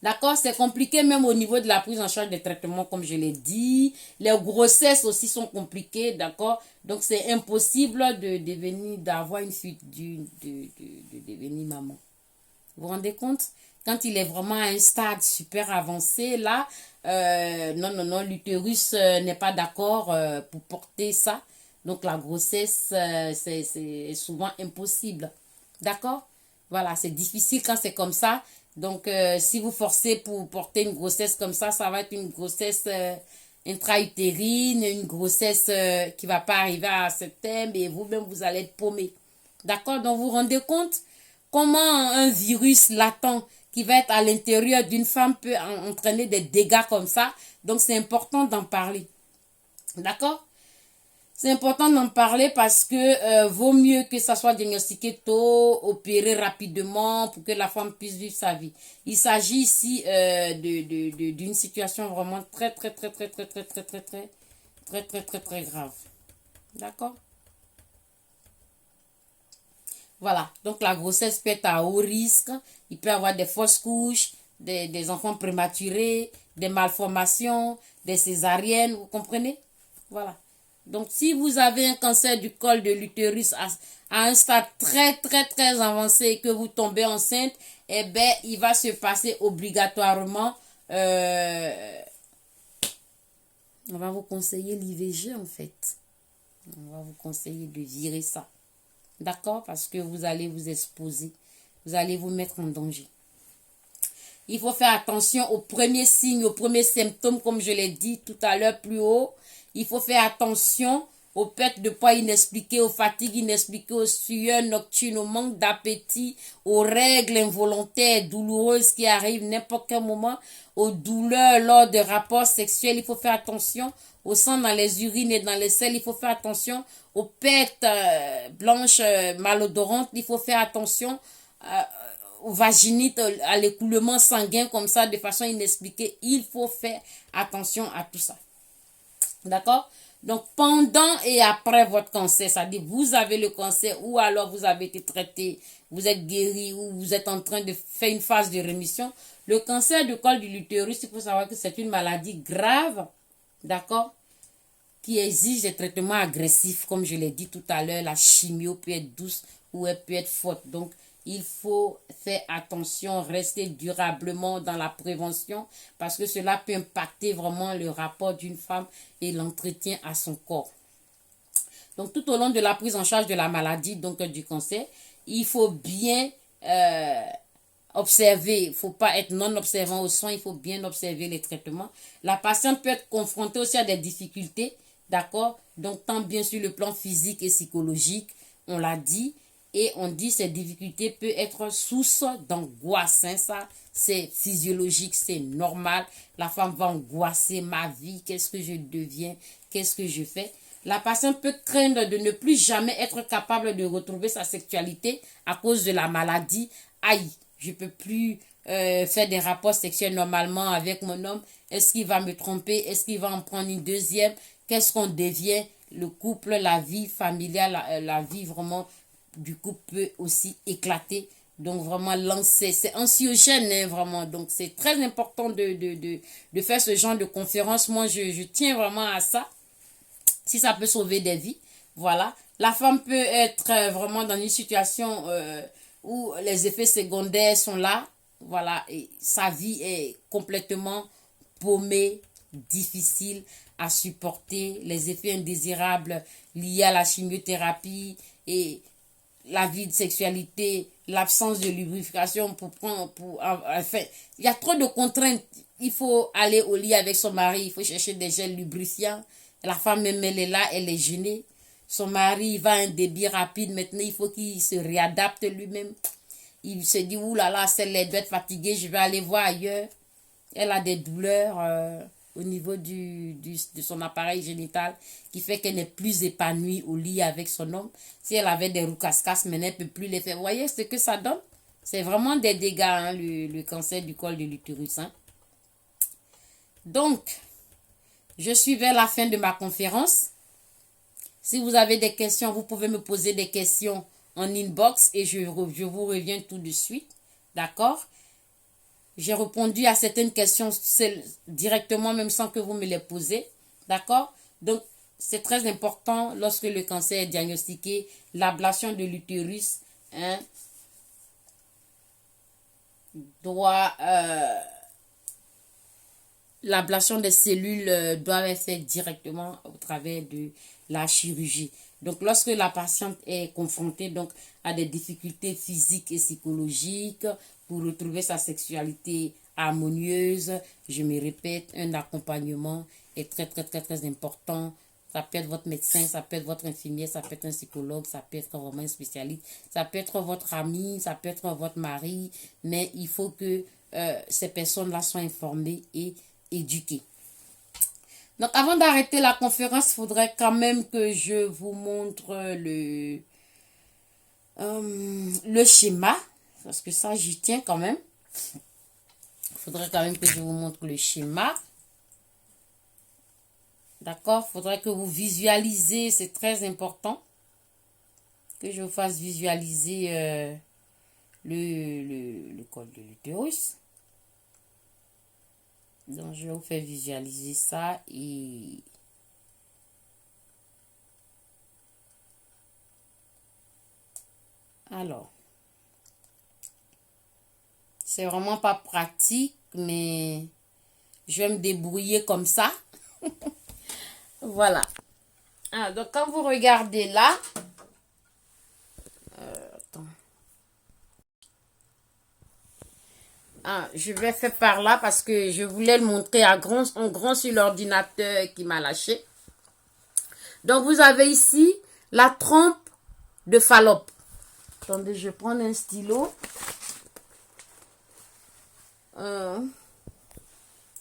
D'accord, c'est compliqué même au niveau de la prise en charge des traitements, comme je l'ai dit. Les grossesses aussi sont compliquées, d'accord. Donc, c'est impossible d'avoir une suite, de devenir maman. Vous vous rendez compte? Quand il est vraiment à un stade super avancé, là, non, l'utérus n'est pas d'accord pour porter ça. Donc, la grossesse, c'est souvent impossible. D'accord? Voilà, c'est difficile quand c'est comme ça. Donc, si vous forcez pour porter une grossesse comme ça va être une grossesse intra-utérine, une grossesse qui va pas arriver à septembre et vous-même, vous allez être paumé. D'accord? Donc, vous vous rendez compte comment un virus latent qui va être à l'intérieur d'une femme peut entraîner des dégâts comme ça. Donc, c'est important d'en parler. D'accord? C'est important d'en parler parce que vaut mieux que ça soit diagnostiqué tôt, opéré rapidement pour que la femme puisse vivre sa vie. Il s'agit ici d'une situation vraiment très grave. D'accord? Voilà. Donc la grossesse peut être à haut risque. Il peut y avoir des fausses couches, des enfants prématurés, des malformations, des césariennes. Vous comprenez? Voilà. Donc, si vous avez un cancer du col de l'utérus à un stade très avancé et que vous tombez enceinte, eh bien, il va se passer obligatoirement, on va vous conseiller l'IVG en fait. On va vous conseiller de virer ça. D'accord? Parce que vous allez vous exposer. Vous allez vous mettre en danger. Il faut faire attention aux premiers signes, aux premiers symptômes, comme je l'ai dit tout à l'heure plus haut. Il faut faire attention aux pertes de poids inexpliquées, aux fatigues inexpliquées, aux sueurs nocturnes, au manque d'appétit, aux règles involontaires douloureuses qui arrivent n'importe quel moment, aux douleurs lors de rapports sexuels. Il faut faire attention au sang dans les urines et dans les selles. Il faut faire attention aux pertes blanches malodorantes. Il faut faire attention aux vaginites, à l'écoulement sanguin comme ça de façon inexpliquée. Il faut faire attention à tout ça. D'accord? Donc, pendant et après votre cancer, c'est-à-dire vous avez le cancer ou alors vous avez été traité, vous êtes guéri ou vous êtes en train de faire une phase de rémission, le cancer du col de l'utérus, il faut savoir que c'est une maladie grave, d'accord, qui exige des traitements agressifs, comme je l'ai dit tout à l'heure. La chimio peut être douce ou elle peut être forte. Donc, il faut faire attention, rester durablement dans la prévention parce que cela peut impacter vraiment le rapport d'une femme et l'entretien à son corps. Donc, tout au long de la prise en charge de la maladie, donc du cancer, il faut bien observer. Il ne faut pas être non observant aux soins, il faut bien observer les traitements. La patiente peut être confrontée aussi à des difficultés, d'accord? Donc, tant bien sur le plan physique et psychologique, on l'a dit. Et on dit ces difficultés peuvent être source d'angoisse. Hein, ça, c'est physiologique, c'est normal. La femme va angoisser ma vie. Qu'est-ce que je deviens? Qu'est-ce que je fais? La patiente peut craindre de ne plus jamais être capable de retrouver sa sexualité à cause de la maladie. Aïe, je ne peux plus faire des rapports sexuels normalement avec mon homme. Est-ce qu'il va me tromper? Est-ce qu'il va en prendre une deuxième? Qu'est-ce qu'on devient? Le couple, la vie familiale, la vie vraiment du couple peut aussi éclater. Donc vraiment lancer, c'est anxiogène hein, vraiment. Donc c'est très important de faire ce genre de conférence. Moi je tiens vraiment à ça. Si ça peut sauver des vies, voilà. La femme peut être vraiment dans une situation où les effets secondaires sont là. Voilà, et sa vie est complètement paumée, difficile à supporter. Les effets indésirables liés à la chimiothérapie et la vie de sexualité, l'absence de lubrification enfin, il y a trop de contraintes. Il faut aller au lit avec son mari, il faut chercher des gels lubrifiants. La femme même, elle est là, elle est gênée. Son mari va à un débit rapide, maintenant il faut qu'il se réadapte lui-même. Il se dit, oulala, celle-là doit être fatiguée, je vais aller voir ailleurs. Elle a des douleurs au niveau de son appareil génital qui fait qu'elle n'est plus épanouie au lit avec son homme. Si elle avait des roucascas, maintenant elle ne peut plus les faire. Vous voyez ce que ça donne? C'est vraiment des dégâts, hein, le cancer du col de l'utérus. Hein. Donc, je suis vers la fin de ma conférence. Si vous avez des questions, vous pouvez me poser des questions en inbox et je vous reviens tout de suite. D'accord? J'ai répondu à certaines questions directement, même sans que vous me les posez. D'accord? Donc, c'est très important lorsque le cancer est diagnostiqué, l'ablation de l'utérus hein, doit... l'ablation des cellules doit être faite directement au travers de la chirurgie. Donc, lorsque la patiente est confrontée donc, à des difficultés physiques et psychologiques pour retrouver sa sexualité harmonieuse. Je me répète, un accompagnement est très, très, très, très important. Ça peut être votre médecin, ça peut être votre infirmier, ça peut être un psychologue, ça peut être vraiment un spécialiste, ça peut être votre ami, ça peut être votre mari, mais il faut que ces personnes-là soient informées et éduquées. Donc, avant d'arrêter la conférence, il faudrait quand même que je vous montre le schéma, parce que ça, j'y tiens quand même. Il faudrait quand même que je vous montre le schéma. D'accord? Il faudrait que vous visualisez, c'est très important que je vous fasse visualiser le col de l'utérus. Donc, je vais vous faire visualiser ça et... Alors, c'est vraiment pas pratique, mais je vais me débrouiller comme ça. Voilà. Ah, donc, quand vous regardez là... attends. Ah, je vais faire par là parce que je voulais le montrer en grand sur l'ordinateur qui m'a lâché. Donc, vous avez ici la trompe de Fallope. Attendez, je vais prendre un stylo. Je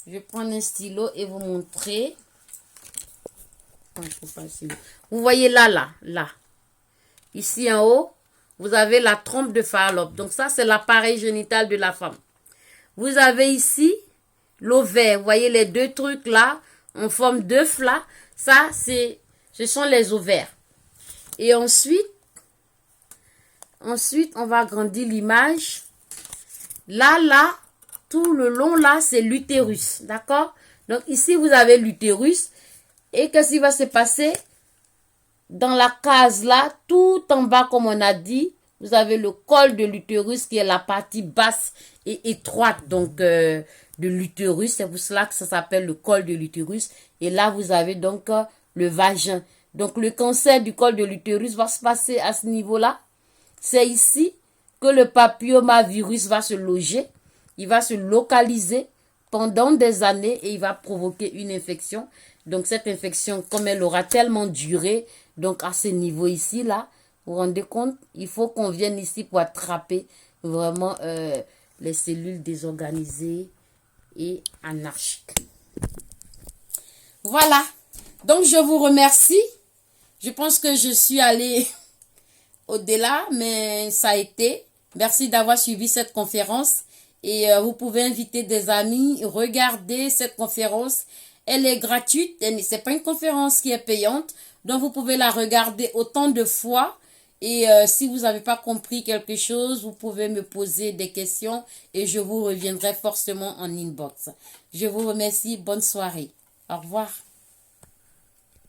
vais prendre un stylo et vous montrer. Vous voyez là. Ici en haut, vous avez la trompe de Fallope. Donc ça, c'est l'appareil génital de la femme. Vous avez ici l'ovaire. Vous voyez les deux trucs là, en forme d'œuf là. Ça, ce sont les ovaires. Et ensuite, on va agrandir l'image. Là, tout le long là, c'est l'utérus. D'accord? Donc ici, vous avez l'utérus. Et qu'est-ce qui va se passer? Dans la case là, tout en bas, comme on a dit, vous avez le col de l'utérus qui est la partie basse et étroite donc de l'utérus. C'est pour cela que ça s'appelle le col de l'utérus. Et là, vous avez donc le vagin. Donc, le cancer du col de l'utérus va se passer à ce niveau-là. C'est ici que le papillomavirus va se loger. Il va se localiser pendant des années et il va provoquer une infection. Donc, cette infection, comme elle aura tellement duré, donc à ce niveau ici, là, vous vous rendez compte, il faut qu'on vienne ici pour attraper vraiment les cellules désorganisées et anarchiques. Voilà. Donc, je vous remercie. Je pense que je suis allée au-delà, mais ça a été. Merci d'avoir suivi cette conférence. Et vous pouvez inviter des amis, regarder cette conférence. Elle est gratuite, ce n'est pas une conférence qui est payante. Donc, vous pouvez la regarder autant de fois. Et si vous n'avez pas compris quelque chose, vous pouvez me poser des questions et je vous reviendrai forcément en inbox. Je vous remercie. Bonne soirée. Au revoir.